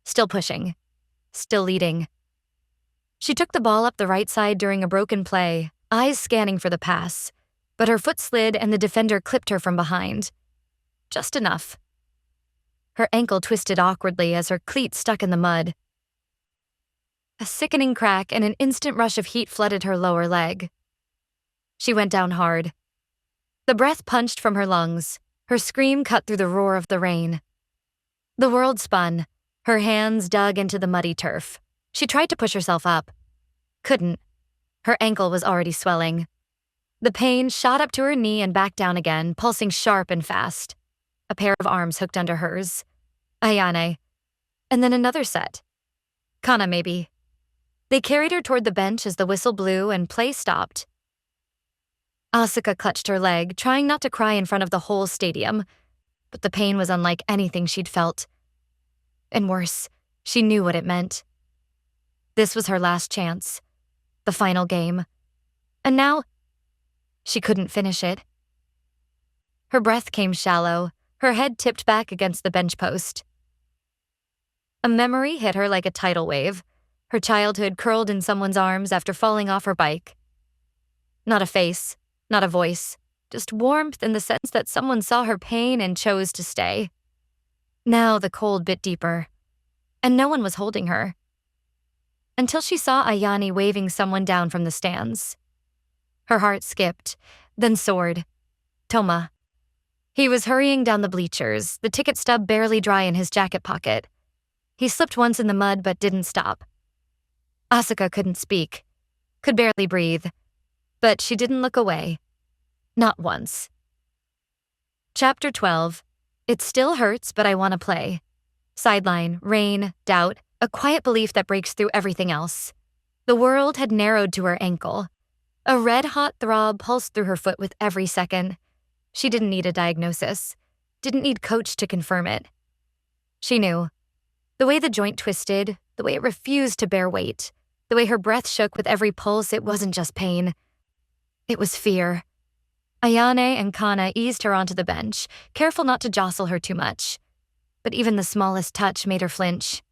Still pushing. Still leading. She took the ball up the right side during a broken play, eyes scanning for the pass, but her foot slid and the defender clipped her from behind. Just enough. Her ankle twisted awkwardly as her cleat stuck in the mud. A sickening crack and an instant rush of heat flooded her lower leg. She went down hard. The breath punched from her lungs, her scream cut through the roar of the rain. The world spun, her hands dug into the muddy turf. She tried to push herself up. Couldn't. Her ankle was already swelling. The pain shot up to her knee and back down again, pulsing sharp and fast. A pair of arms hooked under hers. Ayane. And then another set. Kana, maybe. They carried her toward the bench as the whistle blew and play stopped. Asuka clutched her leg, trying not to cry in front of the whole stadium, but the pain was unlike anything she'd felt. And worse, she knew what it meant. This was her last chance. The final game. And now, she couldn't finish it. Her breath came shallow, her head tipped back against the bench post. A memory hit her like a tidal wave, her childhood curled in someone's arms after falling off her bike. Not a face. Not a voice, just warmth in the sense that someone saw her pain and chose to stay. Now the cold bit deeper, and no one was holding her. until she saw Ayani waving someone down from the stands. Her heart skipped, then soared. Toma. He was hurrying down the bleachers, the ticket stub barely dry in his jacket pocket. He slipped once in the mud but didn't stop. Asuka couldn't speak, could barely breathe, but she didn't look away. Not once. Chapter 12. It still hurts, but I want to play. Sideline, rain, doubt, a quiet belief that breaks through everything else. The world had narrowed to her ankle. A red-hot throb pulsed through her foot with every second. She didn't need a diagnosis, didn't need coach to confirm it. She knew. The way the joint twisted, the way it refused to bear weight, the way her breath shook with every pulse, it wasn't just pain. It was fear. Ayane and Kana eased her onto the bench, careful not to jostle her too much. But even the smallest touch made her flinch.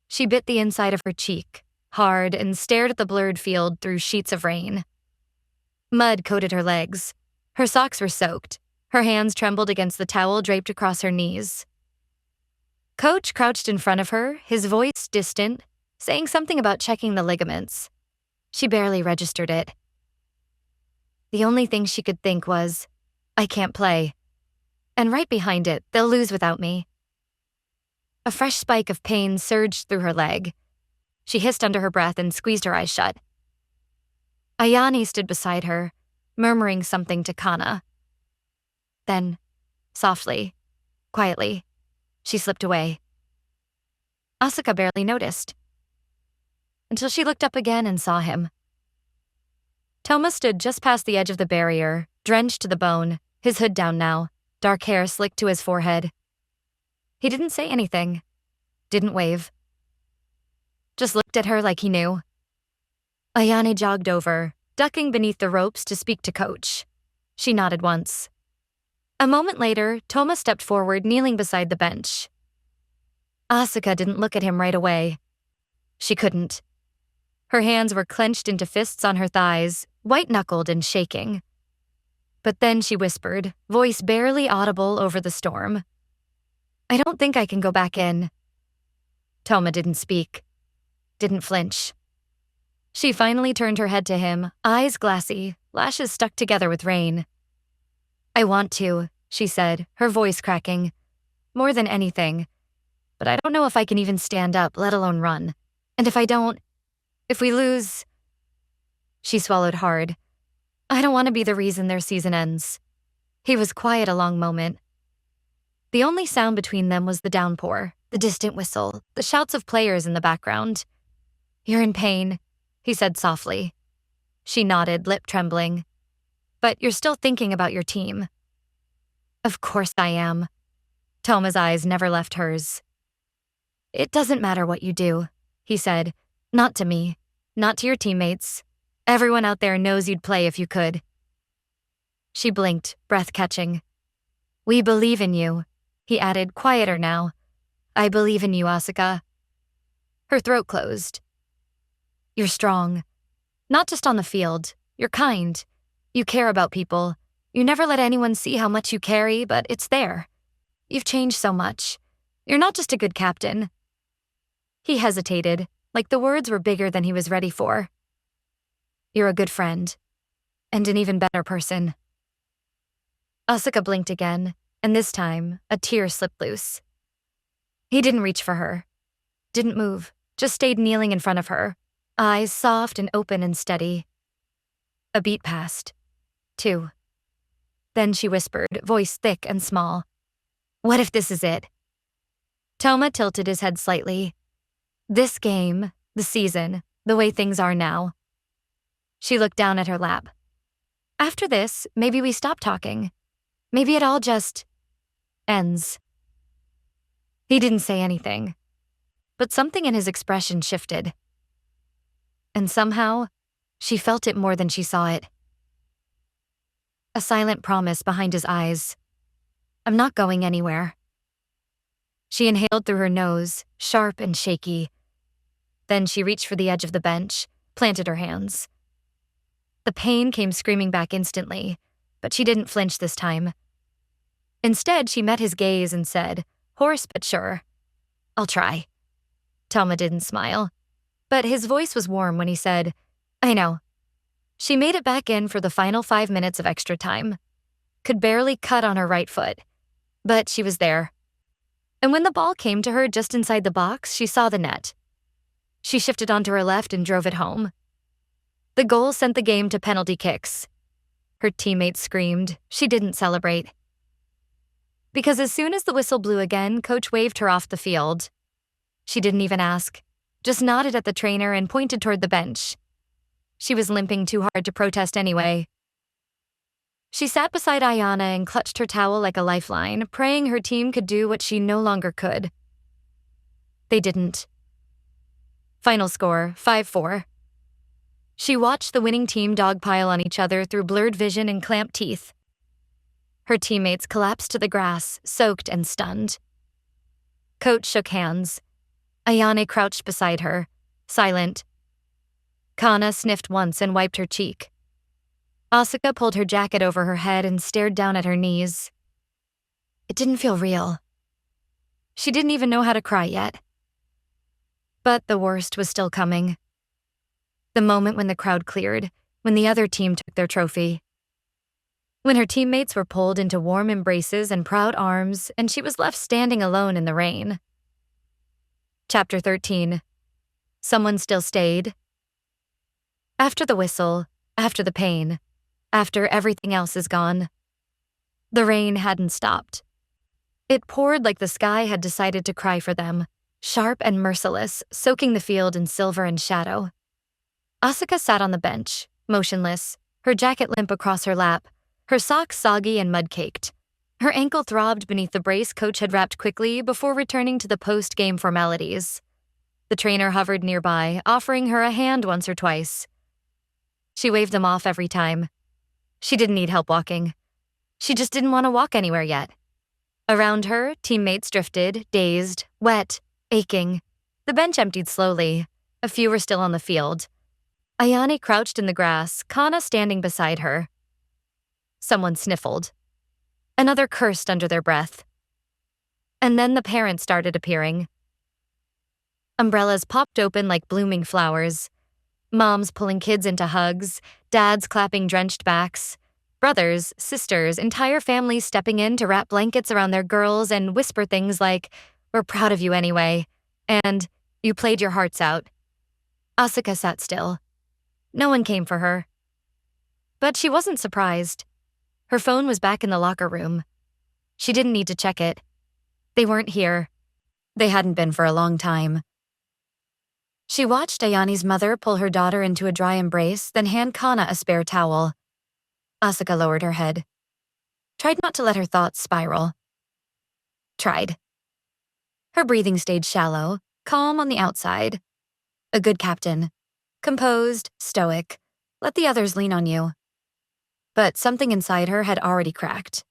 She bit the inside of her cheek, hard, and stared at the blurred field through sheets of rain. Mud coated her legs. Her socks were soaked. Her hands trembled against the towel draped across her knees. Coach crouched in front of her, his voice distant, saying something about checking the ligaments. She barely registered it. The only thing she could think was, I can't play. And right behind it, they'll lose without me. A fresh spike of pain surged through her leg. She hissed under her breath and squeezed her eyes shut. Ayani stood beside her, murmuring something to Kana. Then, softly, quietly, she slipped away. Asuka barely noticed, until she looked up again and saw him. Toma stood just past the edge of the barrier, drenched to the bone, his hood down now, dark hair slicked to his forehead. He didn't say anything, didn't wave. Just looked at her like he knew. Ayane jogged over, ducking beneath the ropes to speak to Coach. She nodded once. A moment later, Toma stepped forward, kneeling beside the bench. Asuka didn't look at him right away. She couldn't. Her hands were clenched into fists on her thighs, white-knuckled and shaking. But then she whispered, voice barely audible over the storm. I don't think I can go back in. Toma didn't speak, didn't flinch. She finally turned her head to him, eyes glassy, lashes stuck together with rain. I want to, she said, her voice cracking. More than anything. But I don't know if I can even stand up, let alone run. And if I don't, if we lose... She swallowed hard. I don't want to be the reason their season ends. He was quiet a long moment. The only sound between them was the downpour, the distant whistle, the shouts of players in the background. You're in pain, he said softly. She nodded, lip trembling. But you're still thinking about your team. Of course I am. Toma's eyes never left hers. It doesn't matter what you do, he said. Not to me, not to your teammates. Everyone out there knows you'd play if you could. She blinked, breath catching. We believe in you, he added, quieter now. I believe in you, Asuka. Her throat closed. You're strong. Not just on the field. You're kind. You care about people. You never let anyone see how much you carry, but it's there. You've changed so much. You're not just a good captain. He hesitated, like the words were bigger than he was ready for. You're a good friend. And an even better person. Asuka blinked again, and this time, a tear slipped loose. He didn't reach for her. Didn't move, just stayed kneeling in front of her, eyes soft and open and steady. A beat passed. 2. Then she whispered, voice thick and small. What if this is it? Toma tilted his head slightly. This game, the season, the way things are now. She looked down at her lap. After this, maybe we stop talking. Maybe it all just ends. He didn't say anything, but something in his expression shifted. And somehow, she felt it more than she saw it. A silent promise behind his eyes. I'm not going anywhere. She inhaled through her nose, sharp and shaky. Then she reached for the edge of the bench, planted her hands. The pain came screaming back instantly, but she didn't flinch this time. Instead, she met his gaze and said, hoarse but sure, I'll try. Toma didn't smile. but his voice was warm when he said, "I know." She made it back in for the final 5 minutes of extra time. Could barely cut on her right foot, but she was there. And when the ball came to her just inside the box, she saw the net. She shifted onto her left and drove it home. The goal sent the game to penalty kicks. Her teammates screamed. She didn't celebrate. Because as soon as the whistle blew again, Coach waved her off the field. She didn't even ask, just nodded at the trainer and pointed toward the bench. She was limping too hard to protest anyway. She sat beside Ayana and clutched her towel like a lifeline, praying her team could do what she no longer could. They didn't. Final score, 5-4. She watched the winning team dogpile on each other through blurred vision and clamped teeth. Her teammates collapsed to the grass, soaked and stunned. Coach shook hands. Ayane crouched beside her, silent. Kana sniffed once and wiped her cheek. Asuka pulled her jacket over her head and stared down at her knees. It didn't feel real. She didn't even know how to cry yet. But the worst was still coming. The moment when the crowd cleared, when the other team took their trophy. When her teammates were pulled into warm embraces and proud arms, and she was left standing alone in the rain. Chapter 13. Someone still stayed. After the whistle, after the pain, after everything else is gone, the rain hadn't stopped. It poured like the sky had decided to cry for them, sharp and merciless, soaking the field in silver and shadow. Asuka sat on the bench, motionless, her jacket limp across her lap, her socks soggy and mud-caked. Her ankle throbbed beneath the brace Coach had wrapped quickly before returning to the post-game formalities. The trainer hovered nearby, offering her a hand once or twice. She waved them off every time. She didn't need help walking. She just didn't want to walk anywhere yet. Around her, teammates drifted, dazed, wet, aching. The bench emptied slowly. A few were still on the field. Ayane crouched in the grass, Kana standing beside her. Someone sniffled. Another cursed under their breath. And then the parents started appearing. Umbrellas popped open like blooming flowers. Moms pulling kids into hugs, dads clapping drenched backs, brothers, sisters, entire families stepping in to wrap blankets around their girls and whisper things like, "We're proud of you anyway," and "You played your hearts out." Asuka sat still. No one came for her. But she wasn't surprised. Her phone was back in the locker room. She didn't need to check it. They weren't here. They hadn't been for a long time. She watched Ayane's mother pull her daughter into a dry embrace, then hand Kana a spare towel. Asuka lowered her head. Tried not to let her thoughts spiral. Tried. Her breathing stayed shallow, calm on the outside. A good captain. Composed, stoic. Let the others lean on you. But something inside her had already cracked.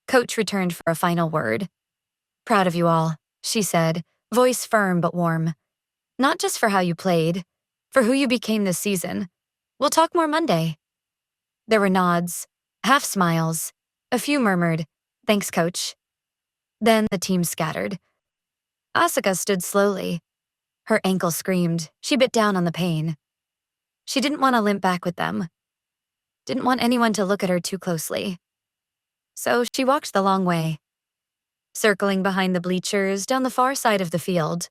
Coach returned for a final word. "Proud of you all," she said, voice firm but warm. "Not just for how you played, for who you became this season. We'll talk more Monday." There were nods, half smiles. A few murmured, "Thanks, Coach." Then the team scattered. Asuka stood slowly. Her ankle screamed. She bit down on the pain. She didn't want to limp back with them. Didn't want anyone to look at her too closely. So she walked the long way. Circling behind the bleachers down the far side of the field.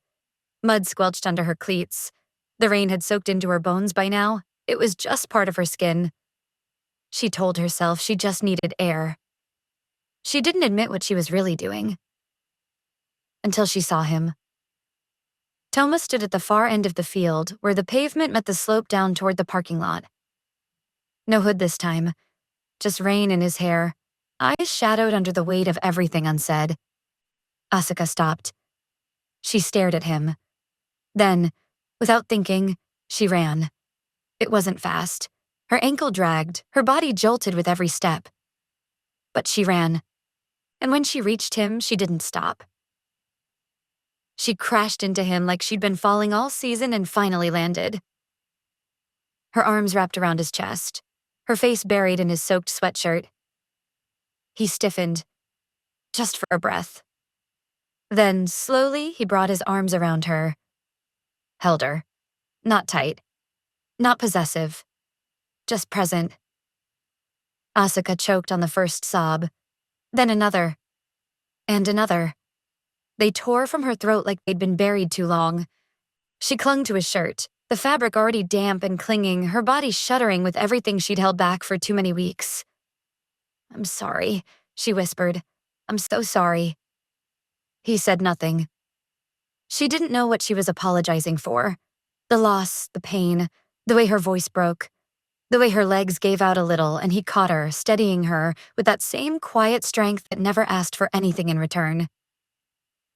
Mud squelched under her cleats. The rain had soaked into her bones by now. It was just part of her skin. She told herself she just needed air. She didn't admit what she was really doing. Until she saw him. Toma stood at the far end of the field, where the pavement met the slope down toward the parking lot. No hood this time. Just rain in his hair, eyes shadowed under the weight of everything unsaid. Asuka stopped. She stared at him. Then, without thinking, she ran. It wasn't fast. Her ankle dragged, her body jolted with every step. But she ran. And when she reached him, she didn't stop. She crashed into him like she'd been falling all season and finally landed. Her arms wrapped around his chest, her face buried in his soaked sweatshirt. He stiffened, just for a breath. Then, slowly, he brought his arms around her. held her. Not tight. Not possessive. Just present. Asuka choked on the first sob. Then another. And another. They tore from her throat like they'd been buried too long. She clung to his shirt, the fabric already damp and clinging, her body shuddering with everything she'd held back for too many weeks. "I'm sorry," she whispered. "I'm so sorry." He said nothing. She didn't know what she was apologizing for. The loss, the pain, the way her voice broke, the way her legs gave out a little and he caught her, steadying her with that same quiet strength that never asked for anything in return.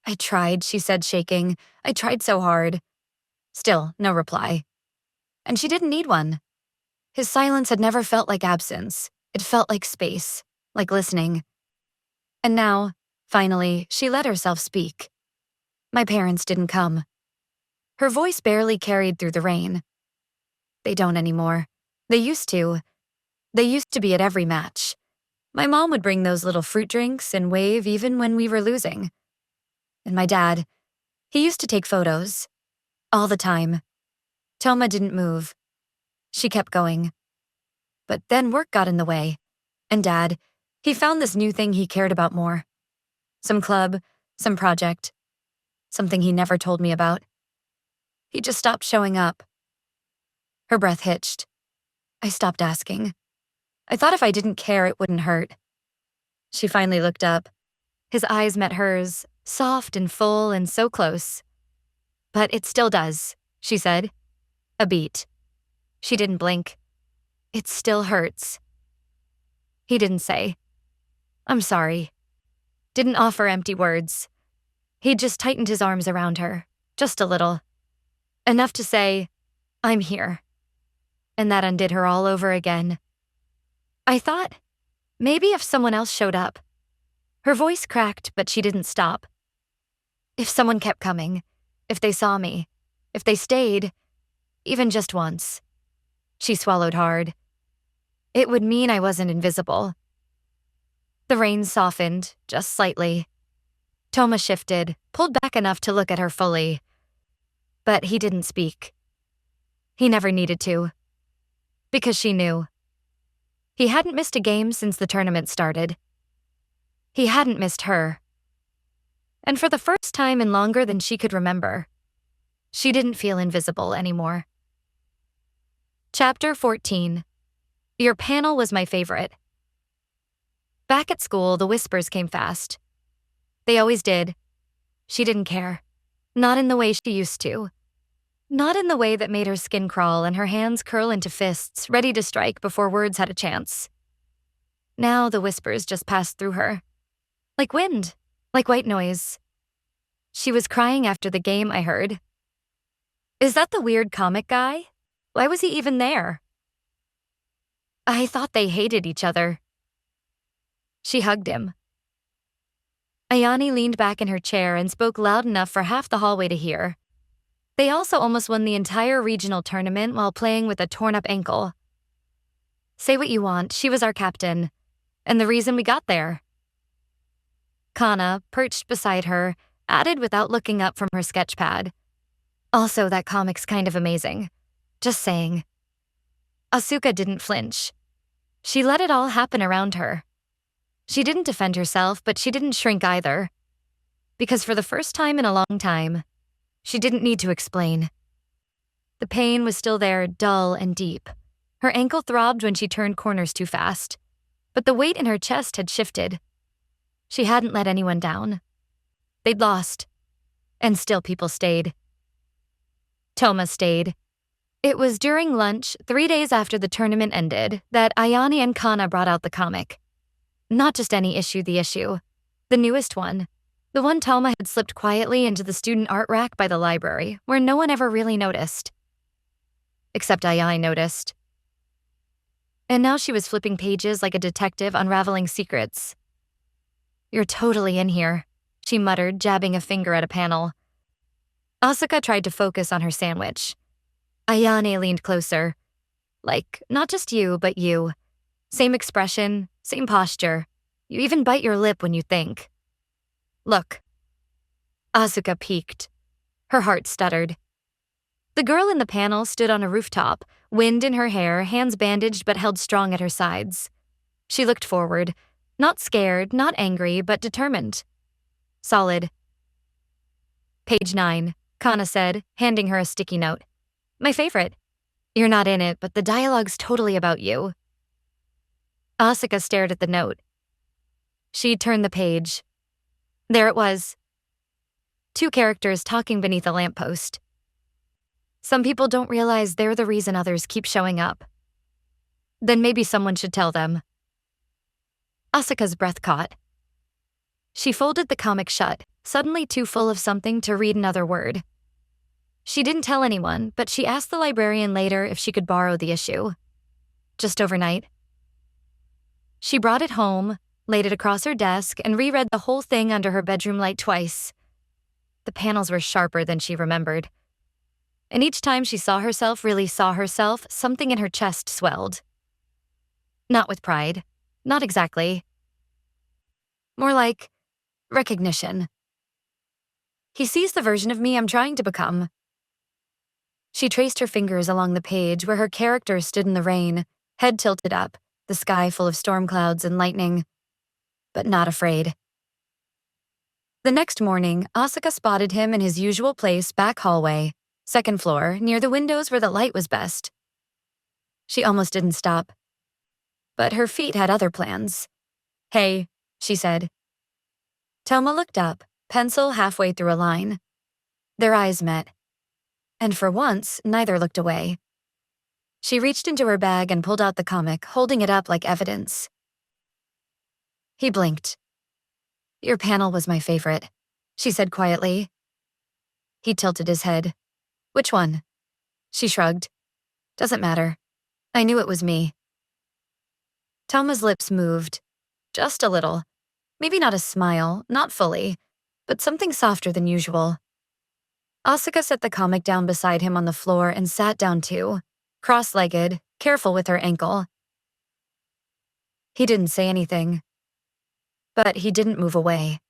"I tried," she said, shaking. "I tried so hard." Still, no reply. And she didn't need one. His silence had never felt like absence. It felt like space, like listening. And now, finally, she let herself speak. "My parents didn't come." Her voice barely carried through the rain. "They don't anymore. They used to. They used to be at every match. My mom would bring those little fruit drinks and wave even when we were losing. And my dad, he used to take photos. All the time." Toma didn't move. She kept going. But then work got in the way. And Dad, he found this new thing he cared about more. Some club, some project, something he never told me about. He just stopped showing up. Her breath hitched. I stopped asking. I thought if I didn't care, it wouldn't hurt. She finally looked up. His eyes met hers, soft and full and so close. "But it still does," she said. A beat. She didn't blink. "It still hurts." He didn't say, "I'm sorry." Didn't offer empty words. He just tightened his arms around her, just a little. Enough to say, "I'm here." And that undid her all over again. I thought, maybe if someone else showed up. Her voice cracked, but she didn't stop. If someone kept coming, if they saw me, if they stayed, even just once. She swallowed hard. It would mean I wasn't invisible. The rain softened, just slightly. Toma shifted, pulled back enough to look at her fully. But he didn't speak. He never needed to. Because she knew. He hadn't missed a game since the tournament started. He hadn't missed her. And for the first time in longer than she could remember, she didn't feel invisible anymore. Chapter 14. Your panel was my favorite. Back at school, the whispers came fast. They always did. She didn't care. Not in the way she used to. Not in the way that made her skin crawl and her hands curl into fists, ready to strike before words had a chance. Now the whispers just passed through her. Like wind, like white noise. She was crying after the game, I heard. Is that the weird comic guy? Why was he even there? I thought they hated each other. She hugged him. Ayani leaned back in her chair and spoke loud enough for half the hallway to hear. They also almost won the entire regional tournament while playing with a torn-up ankle. Say what you want, she was our captain, and the reason we got there. Kana, perched beside her, added without looking up from her sketch pad. Also, that comic's kind of amazing. Just saying. Asuka didn't flinch. She let it all happen around her. She didn't defend herself, but she didn't shrink either. Because for the first time in a long time, she didn't need to explain. The pain was still there, dull and deep. Her ankle throbbed when she turned corners too fast, but the weight in her chest had shifted. She hadn't let anyone down. They'd lost, and still people stayed. Toma stayed. It was during lunch, 3 days after the tournament ended, that Ayani and Kana brought out the comic. Not just any issue, the issue. The newest one. The one Toma had slipped quietly into the student art rack by the library, where no one ever really noticed. Except Ayani noticed. And now she was flipping pages like a detective unraveling secrets. You're totally in here, she muttered, jabbing a finger at a panel. Asuka tried to focus on her sandwich. Ayane leaned closer. Like, not just you, but you. Same expression, same posture. You even bite your lip when you think. Look. Asuka peeked. Her heart stuttered. The girl in the panel stood on a rooftop, wind in her hair, hands bandaged but held strong at her sides. She looked forward, not scared, not angry, but determined. Solid. Page 9, Kana said, handing her a sticky note. My favorite. You're not in it, but the dialogue's totally about you. Asuka stared at the note. She turned the page. There it was. 2 characters talking beneath a lamppost. Some people don't realize they're the reason others keep showing up. Then maybe someone should tell them. Asuka's breath caught. She folded the comic shut, suddenly too full of something to read another word. She didn't tell anyone, but she asked the librarian later if she could borrow the issue. Just overnight. She brought it home, laid it across her desk, and reread the whole thing under her bedroom light twice. The panels were sharper than she remembered. And each time she really saw herself, something in her chest swelled. Not with pride. Not exactly. More like recognition. He sees the version of me I'm trying to become. She traced her fingers along the page where her character stood in the rain, head tilted up, the sky full of storm clouds and lightning, but not afraid. The next morning, Asuka spotted him in his usual place, back hallway, 2nd floor, near the windows where the light was best. She almost didn't stop. But her feet had other plans. Hey, she said. Thelma looked up, pencil halfway through a line. Their eyes met. And for once, neither looked away. She reached into her bag and pulled out the comic, holding it up like evidence. He blinked. Your panel was my favorite, she said quietly. He tilted his head. Which one? She shrugged. Doesn't matter. I knew it was me. Thelma's lips moved. Just a little. Maybe not a smile, not fully, but something softer than usual. Asuka set the comic down beside him on the floor and sat down too, cross-legged, careful with her ankle. He didn't say anything. But he didn't move away.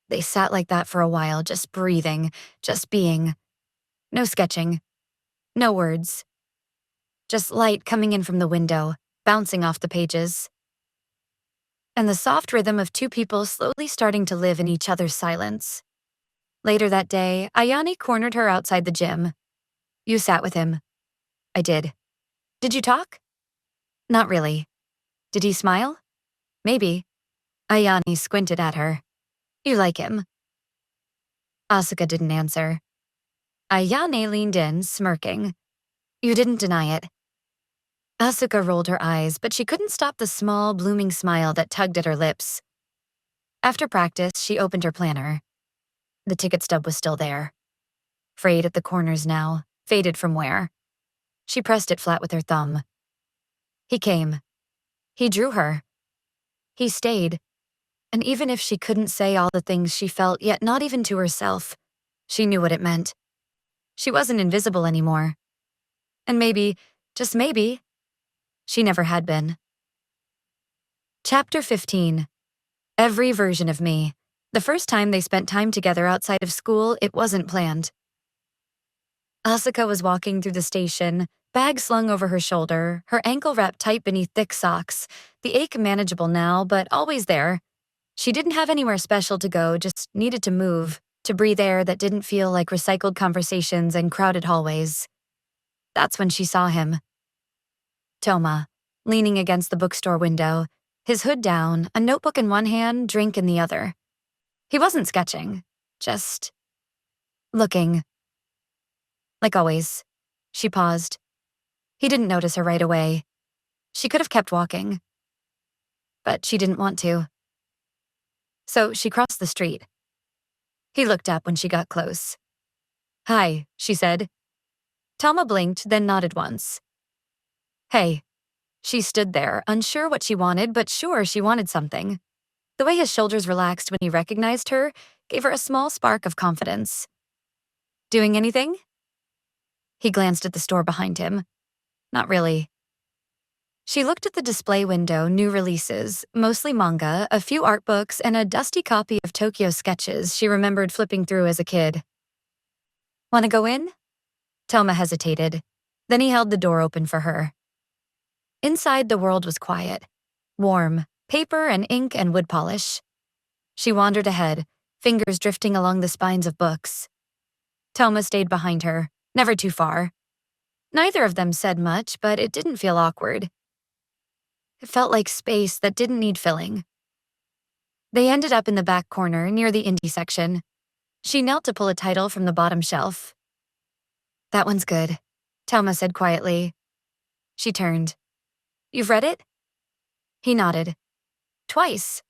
They sat like that for a while, just breathing, just being. No sketching. No words. Just light coming in from the window, bouncing off the pages. And the soft rhythm of 2 people slowly starting to live in each other's silence. Later that day, Ayane cornered her outside the gym. You sat with him. I did. Did you talk? Not really. Did he smile? Maybe. Ayane squinted at her. You like him. Asuka didn't answer. Ayane leaned in, smirking. You didn't deny it. Asuka rolled her eyes, but she couldn't stop the small, blooming smile that tugged at her lips. After practice, she opened her planner. The ticket stub was still there. Frayed at the corners now, faded from wear. She pressed it flat with her thumb. He came. He drew her. He stayed. And even if she couldn't say all the things she felt, yet not even to herself, she knew what it meant. She wasn't invisible anymore. And maybe, just maybe, she never had been. Chapter 15. Every version of me. The first time they spent time together outside of school, it wasn't planned. Asuka was walking through the station, bag slung over her shoulder, her ankle wrapped tight beneath thick socks, the ache manageable now, but always there. She didn't have anywhere special to go, just needed to move, to breathe air that didn't feel like recycled conversations and crowded hallways. That's when she saw him. Toma, leaning against the bookstore window, his hood down, a notebook in one hand, drink in the other. He wasn't sketching, just looking. Like always. She paused. He didn't notice her right away. She could have kept walking. But she didn't want to. So she crossed the street. He looked up when she got close. Hi, she said. Thelma blinked, then nodded once. Hey. She stood there, unsure what she wanted, but sure she wanted something. The way his shoulders relaxed when he recognized her gave her a small spark of confidence. Doing anything? He glanced at the store behind him. Not really. She looked at the display window, new releases, mostly manga, a few art books, and a dusty copy of Tokyo Sketches she remembered flipping through as a kid. Want to go in? Toma hesitated. Then he held the door open for her. Inside, the world was quiet. Warm, paper and ink and wood polish. She wandered ahead, fingers drifting along the spines of books. Toma stayed behind her, never too far. Neither of them said much, but it didn't feel awkward. It felt like space that didn't need filling. They ended up in the back corner near the indie section. She knelt to pull a title from the bottom shelf. "That one's good," Thelma said quietly. She turned. "You've read it?" He nodded. "Twice."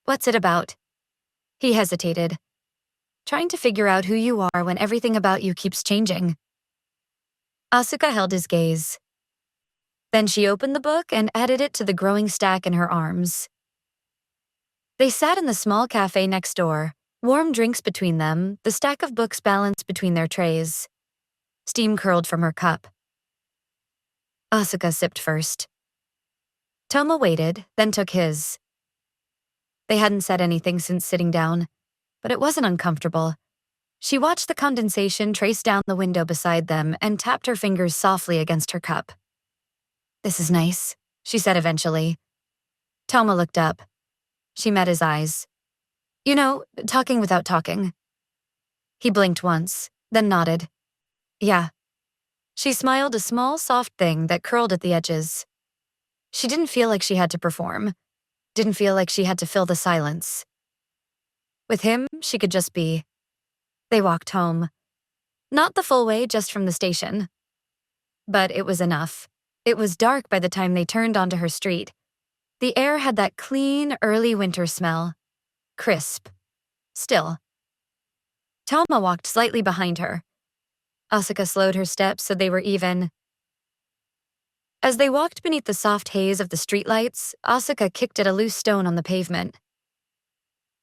"What's it about?" He hesitated. "Trying to figure out who you are when everything about you keeps changing." Asuka held his gaze. Then she opened the book and added it to the growing stack in her arms. They sat in the small cafe next door, warm drinks between them, the stack of books balanced between their trays. Steam curled from her cup. Asuka sipped first. Toma waited, then took his. They hadn't said anything since sitting down, but it wasn't uncomfortable. She watched the condensation trace down the window beside them and tapped her fingers softly against her cup. "This is nice," she said eventually. Toma looked up. She met his eyes. "You know, talking without talking." He blinked once, then nodded. "Yeah." She smiled, a small, soft thing that curled at the edges. She didn't feel like she had to perform. Didn't feel like she had to fill the silence. With him, she could just be. They walked home. Not the full way, just from the station. But it was enough. It was dark by the time they turned onto her street. The air had that clean, early winter smell. Crisp. Still. Thelma walked slightly behind her. Asuka slowed her steps so they were even. As they walked beneath the soft haze of the streetlights, Asuka kicked at a loose stone on the pavement.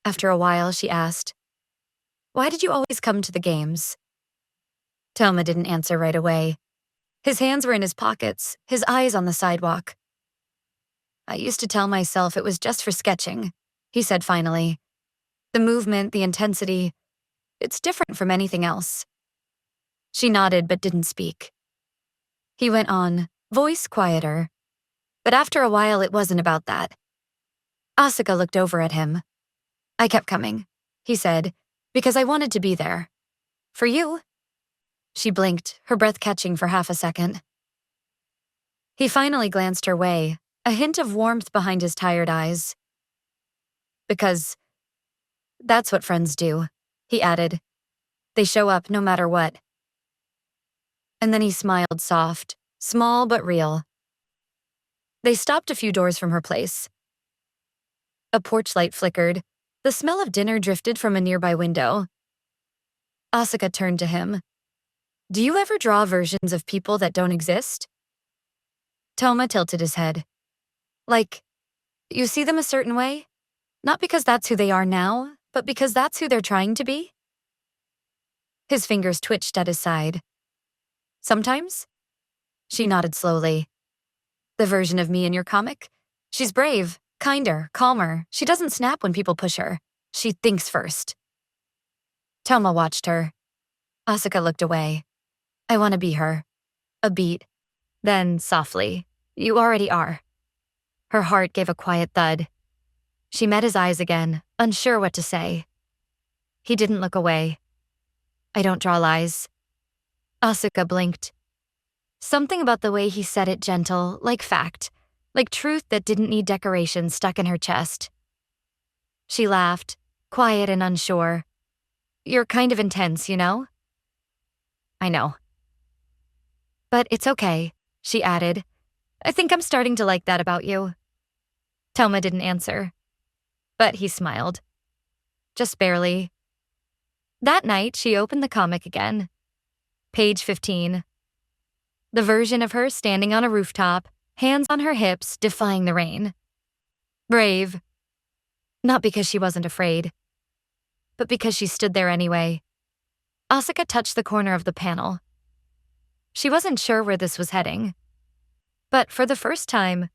After a while, she asked, "Why did you always come to the games?" Thelma didn't answer right away. His hands were in his pockets, his eyes on the sidewalk. "I used to tell myself it was just for sketching," he said finally. "The movement, the intensity, it's different from anything else." She nodded but didn't speak. He went on, voice quieter. But after a while, it wasn't about that. Asuka looked over at him. "I kept coming," he said, "because I wanted to be there. For you." She blinked, her breath catching for half a second. He finally glanced her way, a hint of warmth behind his tired eyes. "Because that's what friends do," he added. "They show up no matter what." And then he smiled soft, small but real. They stopped a few doors from her place. A porch light flickered. The smell of dinner drifted from a nearby window. Asuka turned to him. "Do you ever draw versions of people that don't exist?" Thelma tilted his head. "Like, you see them a certain way? Not because that's who they are now, but because that's who they're trying to be?" His fingers twitched at his side. "Sometimes?" She nodded slowly. "The version of me in your comic? She's brave, kinder, calmer. She doesn't snap when people push her. She thinks first." Thelma watched her. Asuka looked away. "I want to be her." A beat. Then, softly, "You already are." Her heart gave a quiet thud. She met his eyes again, unsure what to say. He didn't look away. "I don't draw lies." Asuka blinked. Something about the way he said it gentle, like fact, like truth that didn't need decoration stuck in her chest. She laughed, quiet and unsure. "You're kind of intense, you know?" "I know." "But it's okay," she added. "I think I'm starting to like that about you." Thelma didn't answer. But he smiled. Just barely. That night, she opened the comic again. Page 15. The version of her standing on a rooftop, hands on her hips, defying the rain. Brave. Not because she wasn't afraid, but because she stood there anyway. Asuka touched the corner of the panel. She wasn't sure where this was heading. But for the first time,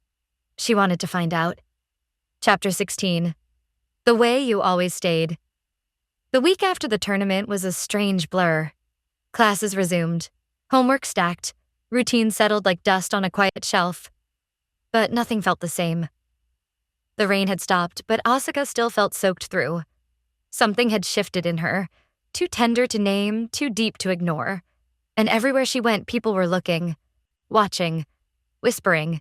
she wanted to find out. Chapter 16. The Way You Always Stayed. The week after the tournament was a strange blur. Classes resumed. Homework stacked, routine settled like dust on a quiet shelf. But nothing felt the same. The rain had stopped, but Asuka still felt soaked through. Something had shifted in her, too tender to name, too deep to ignore. And everywhere she went, people were looking, watching, whispering.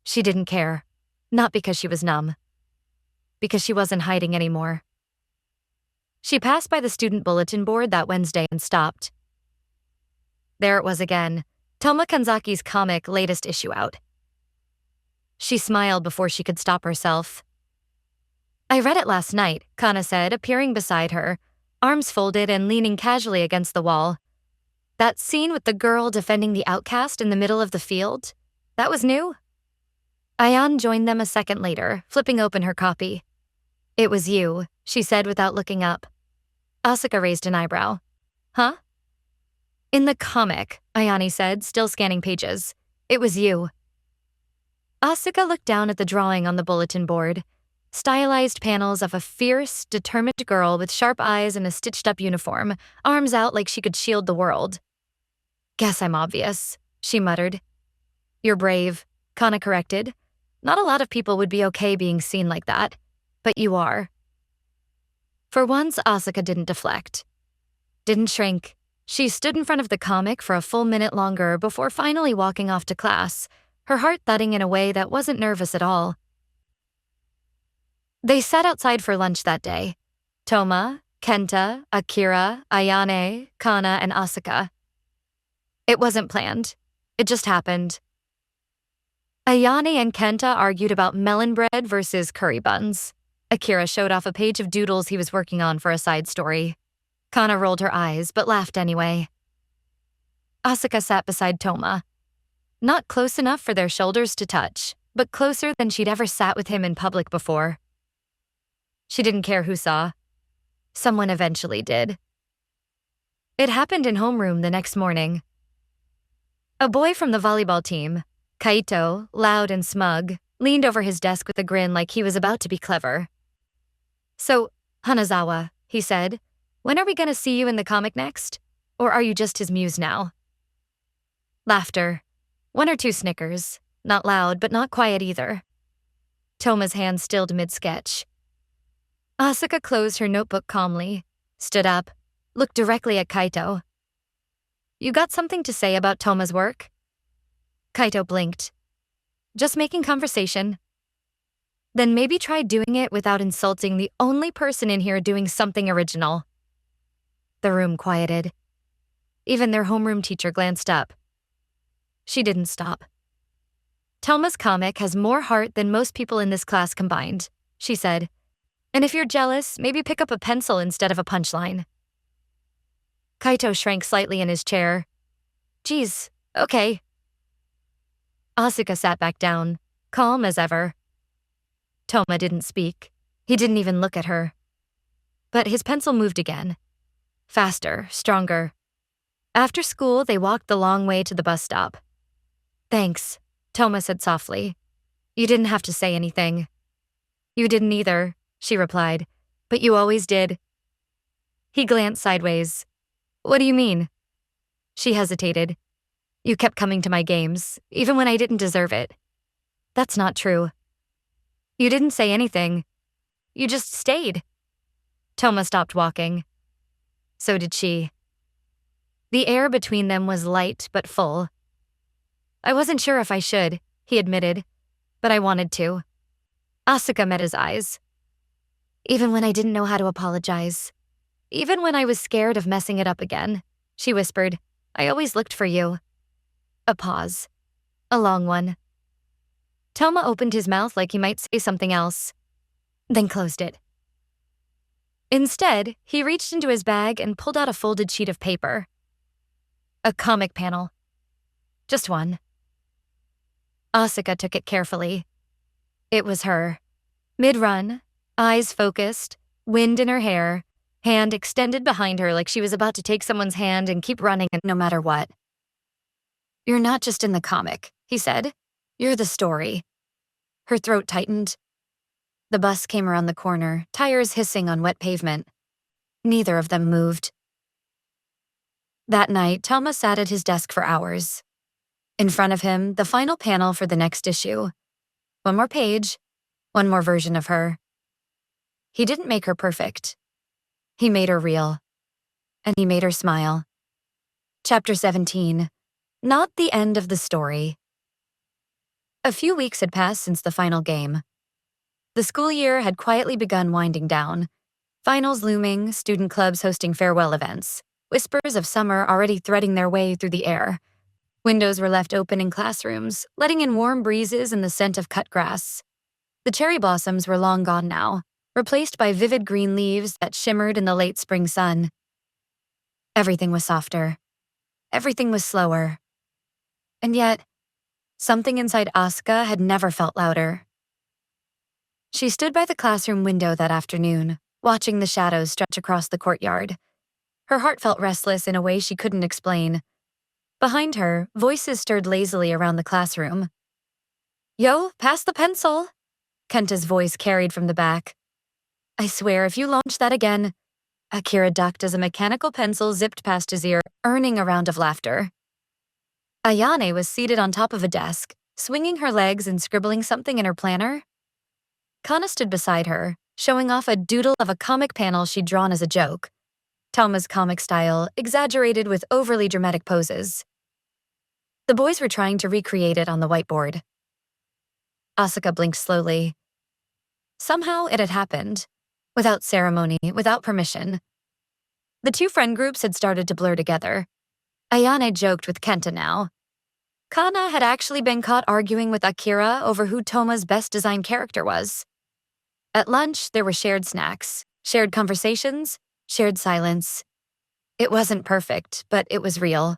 She didn't care, not because she was numb, because she wasn't hiding anymore. She passed by the student bulletin board that Wednesday and stopped. There it was again, Toma Kanzaki's comic latest issue out. She smiled before she could stop herself. I read it last night, Kana said, appearing beside her, arms folded and leaning casually against the wall. That scene with the girl defending the outcast in the middle of the field, that was new? Ayan joined them a second later, flipping open her copy. It was you, she said without looking up. Asuka raised an eyebrow. Huh? In the comic, Ayani said, still scanning pages. It was you. Asuka looked down at the drawing on the bulletin board. Stylized panels of a fierce, determined girl with sharp eyes and a stitched-up uniform, arms out like she could shield the world. Guess I'm obvious, she muttered. You're brave, Kana corrected. Not a lot of people would be okay being seen like that, but you are. For once, Asuka didn't deflect. Didn't shrink. She stood in front of the comic for a full minute longer before finally walking off to class, her heart thudding in a way that wasn't nervous at all. They sat outside for lunch that day. Toma, Kenta, Akira, Ayane, Kana, and Asuka. It wasn't planned. It just happened. Ayane and Kenta argued about melon bread versus curry buns. Akira showed off a page of doodles he was working on for a side story. Kana rolled her eyes, but laughed anyway. Asuka sat beside Toma. Not close enough for their shoulders to touch, but closer than she'd ever sat with him in public before. She didn't care who saw. Someone eventually did. It happened in homeroom the next morning. A boy from the volleyball team, Kaito, loud and smug, leaned over his desk with a grin like he was about to be clever. So, Hanazawa, he said, when are we going to see you in the comic next? Or are you just his muse now? Laughter. One or two snickers. Not loud, but not quiet either. Toma's hand stilled mid-sketch. Asuka closed her notebook calmly, stood up, looked directly at Kaito. You got something to say about Toma's work? Kaito blinked. Just making conversation. Then maybe try doing it without insulting the only person in here doing something original. The room quieted. Even their homeroom teacher glanced up. She didn't stop. Toma's comic has more heart than most people in this class combined, she said. And if you're jealous, maybe pick up a pencil instead of a punchline. Kaito shrank slightly in his chair. Geez, okay. Asuka sat back down, calm as ever. Toma didn't speak. He didn't even look at her. But his pencil moved again. Faster, stronger. After school, they walked the long way to the bus stop. Thanks, Toma said softly. You didn't have to say anything. You didn't either, she replied, but you always did. He glanced sideways. What do you mean? She hesitated. You kept coming to my games, even when I didn't deserve it. That's not true. You didn't say anything. You just stayed. Toma stopped walking. So did she. The air between them was light but full. I wasn't sure if I should, he admitted, but I wanted to. Asuka met his eyes. Even when I didn't know how to apologize. Even when I was scared of messing it up again, she whispered, I always looked for you. A pause. A long one. Toma opened his mouth like he might say something else, then closed it. Instead, he reached into his bag and pulled out a folded sheet of paper. A comic panel. Just one. Asuka took it carefully. It was her. Mid-run, eyes focused, wind in her hair, hand extended behind her like she was about to take someone's hand and keep running no matter what. You're not just in the comic, he said. You're the story. Her throat tightened. The bus came around the corner, tires hissing on wet pavement. Neither of them moved. That night, Toma sat at his desk for hours. In front of him, the final panel for the next issue. One more page, one more version of her. He didn't make her perfect. He made her real. And he made her smile. Chapter 17. Not the end of the story. A few weeks had passed since the final game. The school year had quietly begun winding down. Finals looming, student clubs hosting farewell events. Whispers of summer already threading their way through the air. Windows were left open in classrooms, letting in warm breezes and the scent of cut grass. The cherry blossoms were long gone now, replaced by vivid green leaves that shimmered in the late spring sun. Everything was softer. Everything was slower. And yet, something inside Asuka had never felt louder. She stood by the classroom window that afternoon, watching the shadows stretch across the courtyard. Her heart felt restless in a way she couldn't explain. Behind her, voices stirred lazily around the classroom. "Yo, pass the pencil," Kenta's voice carried from the back. "I swear, if you launch that again..." Akira ducked as a mechanical pencil zipped past his ear, earning a round of laughter. Ayane was seated on top of a desk, swinging her legs and scribbling something in her planner. Kana stood beside her, showing off a doodle of a comic panel she'd drawn as a joke. Toma's comic style, exaggerated with overly dramatic poses. The boys were trying to recreate it on the whiteboard. Asuka blinked slowly. Somehow it had happened. Without ceremony, without permission. The two friend groups had started to blur together. Ayane joked with Kenta now. Kana had actually been caught arguing with Akira over who Toma's best designed character was. At lunch, there were shared snacks, shared conversations, shared silence. It wasn't perfect, but it was real.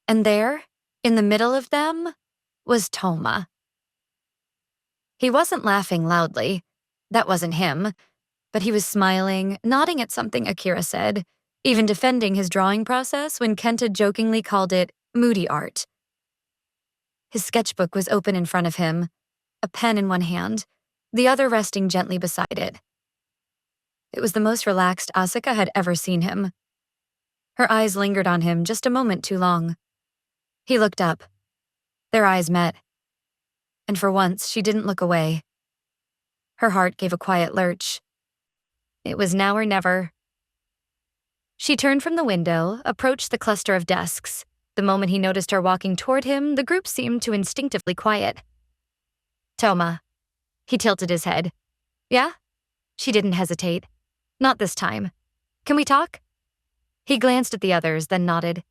And there, in the middle of them, was Toma. He wasn't laughing loudly. That wasn't him. But he was smiling, nodding at something Akira said, even defending his drawing process when Kenta jokingly called it moody art. His sketchbook was open in front of him, a pen in one hand, the other resting gently beside it. It was the most relaxed Asuka had ever seen him. Her eyes lingered on him just a moment too long. He looked up. Their eyes met. And for once, she didn't look away. Her heart gave a quiet lurch. It was now or never. She turned from the window, approached the cluster of desks. The moment he noticed her walking toward him, the group seemed to instinctively quiet. "Toma." He tilted his head. "Yeah?" She didn't hesitate. "Not this time. Can we talk?" He glanced at the others, then nodded.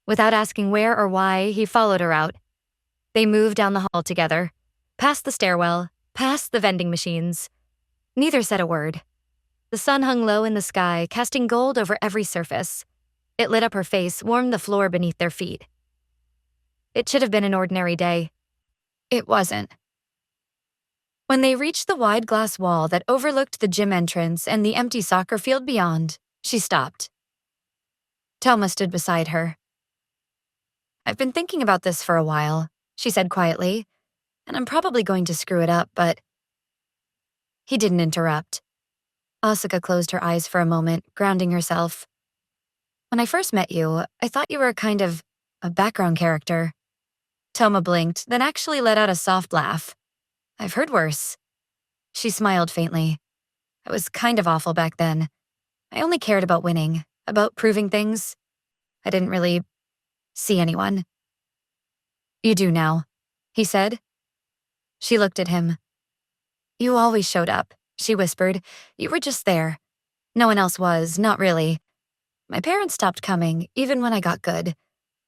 Without asking where or why, he followed her out. They moved down the hall together, past the stairwell, past the vending machines. Neither said a word. The sun hung low in the sky, casting gold over every surface. It lit up her face, warmed the floor beneath their feet. It should have been an ordinary day. It wasn't. When they reached the wide glass wall that overlooked the gym entrance and the empty soccer field beyond, she stopped. Toma stood beside her. "I've been thinking about this for a while," she said quietly, "and I'm probably going to screw it up, but..." He didn't interrupt. Asuka closed her eyes for a moment, grounding herself. "When I first met you, I thought you were kind of a background character." Toma blinked, then actually let out a soft laugh. "I've heard worse." She smiled faintly. "I was kind of awful back then. I only cared about winning, about proving things. I didn't really see anyone." "You do now," he said. She looked at him. "You always showed up," she whispered. "You were just there. No one else was, not really. My parents stopped coming, even when I got good.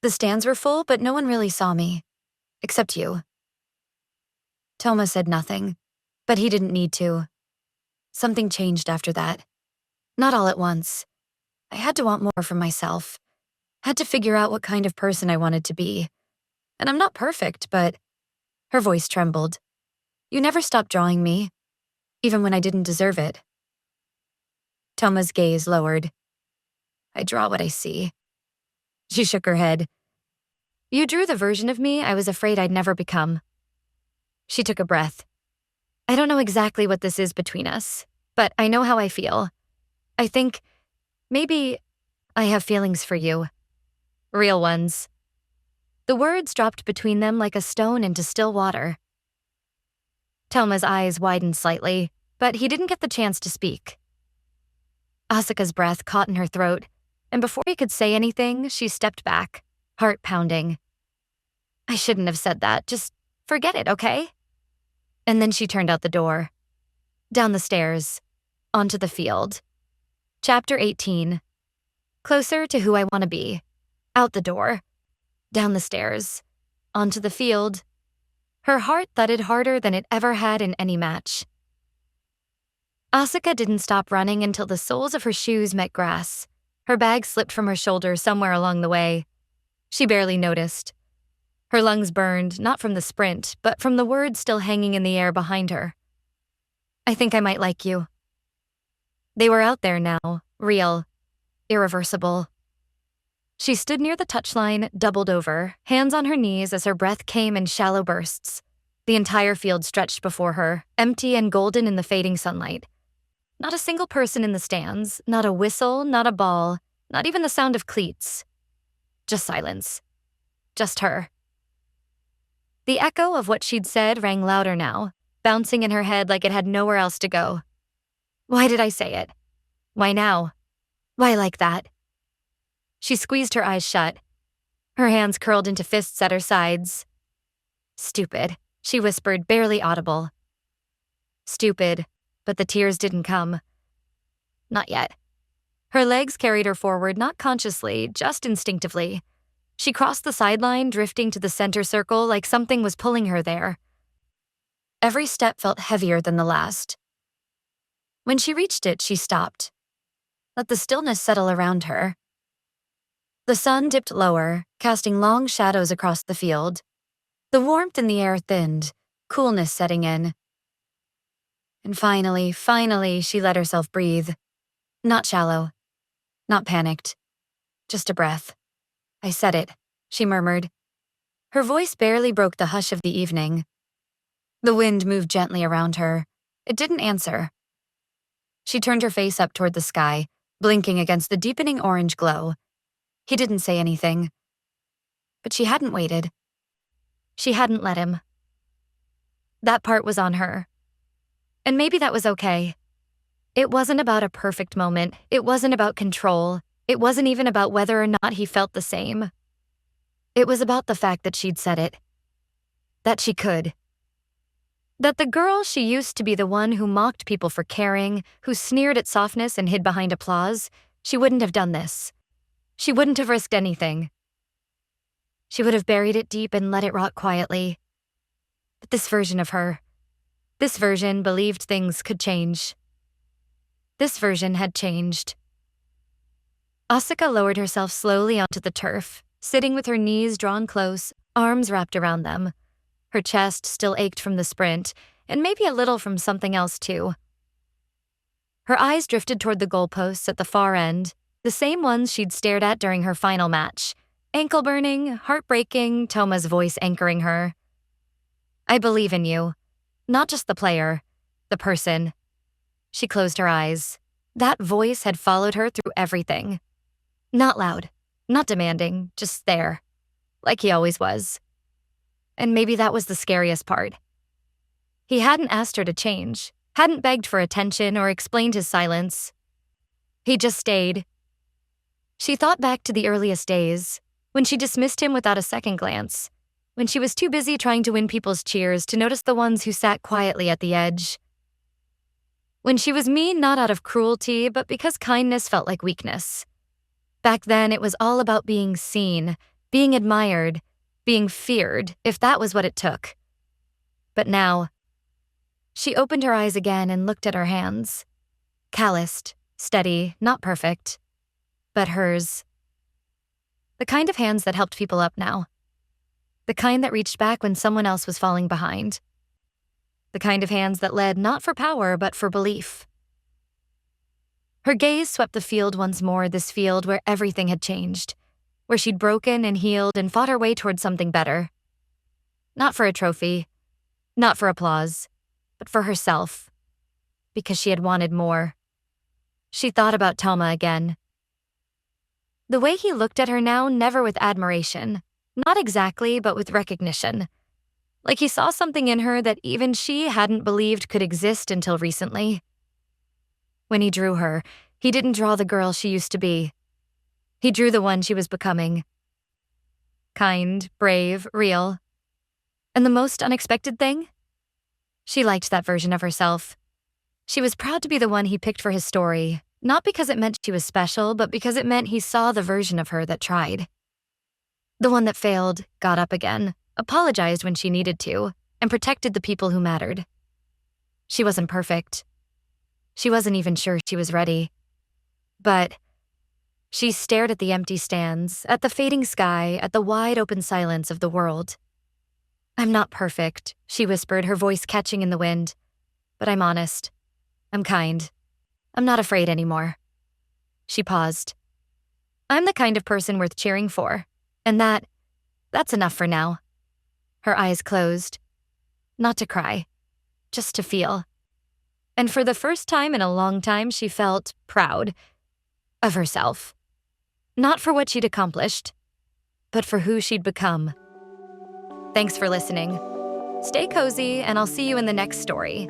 The stands were full, but no one really saw me. Except you." Toma said nothing, but he didn't need to. Something changed after that. Not all at once. I had to want more from myself. Had to figure out what kind of person I wanted to be. And I'm not perfect, but... Her voice trembled. "You never stopped drawing me, even when I didn't deserve it." Toma's gaze lowered. "I draw what I see." She shook her head. "You drew the version of me I was afraid I'd never become." She took a breath. "I don't know exactly what this is between us, but I know how I feel. I think maybe I have feelings for you. Real ones. The words dropped between them like a stone into still water. Toma's eyes widened slightly, but he didn't get the chance to speak. Asuka's breath caught in her throat, and before he could say anything, she stepped back, heart pounding. I shouldn't have said that. Just forget it, okay? And then she turned out the door. Down the stairs. Onto the field. Chapter 18. Closer to who I want to be. Out the door. Down the stairs. Onto the field. Her heart thudded harder than it ever had in any match. Asuka didn't stop running until the soles of her shoes met grass. Her bag slipped from her shoulder somewhere along the way. She barely noticed. Her lungs burned, not from the sprint, but from the words still hanging in the air behind her. I think I might like you. They were out there now, real, irreversible. She stood near the touchline, doubled over, hands on her knees as her breath came in shallow bursts. The entire field stretched before her, empty and golden in the fading sunlight. Not a single person in the stands, not a whistle, not a ball, not even the sound of cleats. Just silence. Just her. The echo of what she'd said rang louder now, bouncing in her head like it had nowhere else to go. Why did I say it? Why now? Why like that? She squeezed her eyes shut. Her hands curled into fists at her sides. Stupid, she whispered, barely audible. Stupid, but the tears didn't come. Not yet. Her legs carried her forward, not consciously, just instinctively. She crossed the sideline, drifting to the center circle like something was pulling her there. Every step felt heavier than the last. When she reached it, she stopped. Let the stillness settle around her. The sun dipped lower, casting long shadows across the field. The warmth in the air thinned, coolness setting in. And finally, she let herself breathe. Not shallow. Not panicked. Just a breath. I said it, she murmured. Her voice barely broke the hush of the evening. The wind moved gently around her. It didn't answer. She turned her face up toward the sky, blinking against the deepening orange glow. He didn't say anything. But she hadn't waited. She hadn't let him. That part was on her. And maybe that was okay. It wasn't about a perfect moment. It wasn't about control. It wasn't even about whether or not he felt the same. It was about the fact that she'd said it. That she could. That the girl she used to be, the one who mocked people for caring, who sneered at softness and hid behind applause, she wouldn't have done this. She wouldn't have risked anything. She would have buried it deep and let it rot quietly. But this version of her, this version believed things could change. This version had changed. Asuka lowered herself slowly onto the turf, sitting with her knees drawn close, arms wrapped around them. Her chest still ached from the sprint, and maybe a little from something else too. Her eyes drifted toward the goalposts at the far end, the same ones she'd stared at during her final match. Ankle-burning, heartbreaking, Toma's voice anchoring her. I believe in you. Not just the player, the person. She closed her eyes. That voice had followed her through everything. Not loud, not demanding, just there. Like he always was. And maybe that was the scariest part. He hadn't asked her to change, hadn't begged for attention or explained his silence. He just stayed. She thought back to the earliest days, when she dismissed him without a second glance, when she was too busy trying to win people's cheers to notice the ones who sat quietly at the edge. When she was mean not out of cruelty, but because kindness felt like weakness. Back then, it was all about being seen, being admired, being feared, if that was what it took. But now, she opened her eyes again and looked at her hands. Calloused, steady, not perfect. But hers. The kind of hands that helped people up now. The kind that reached back when someone else was falling behind. The kind of hands that led not for power, but for belief. Her gaze swept the field once more, this field where everything had changed, where she'd broken and healed and fought her way toward something better. Not for a trophy, not for applause, but for herself, because she had wanted more. She thought about Toma again. The way he looked at her now, never with admiration. Not exactly, but with recognition. Like he saw something in her that even she hadn't believed could exist until recently. When he drew her, he didn't draw the girl she used to be. He drew the one she was becoming. Kind, brave, real. And the most unexpected thing? She liked that version of herself. She was proud to be the one he picked for his story, not because it meant she was special, but because it meant he saw the version of her that tried. The one that failed, got up again, apologized when she needed to, and protected the people who mattered. She wasn't perfect. She wasn't even sure she was ready. But she stared at the empty stands, at the fading sky, at the wide-open silence of the world. "I'm not perfect," she whispered, her voice catching in the wind. "But I'm honest. I'm kind. I'm not afraid anymore." She paused. "I'm the kind of person worth cheering for, and that's enough for now." Her eyes closed. Not to cry, just to feel. And for the first time in a long time, she felt proud of herself. Not for what she'd accomplished, but for who she'd become. Thanks for listening. Stay cozy, and I'll see you in the next story.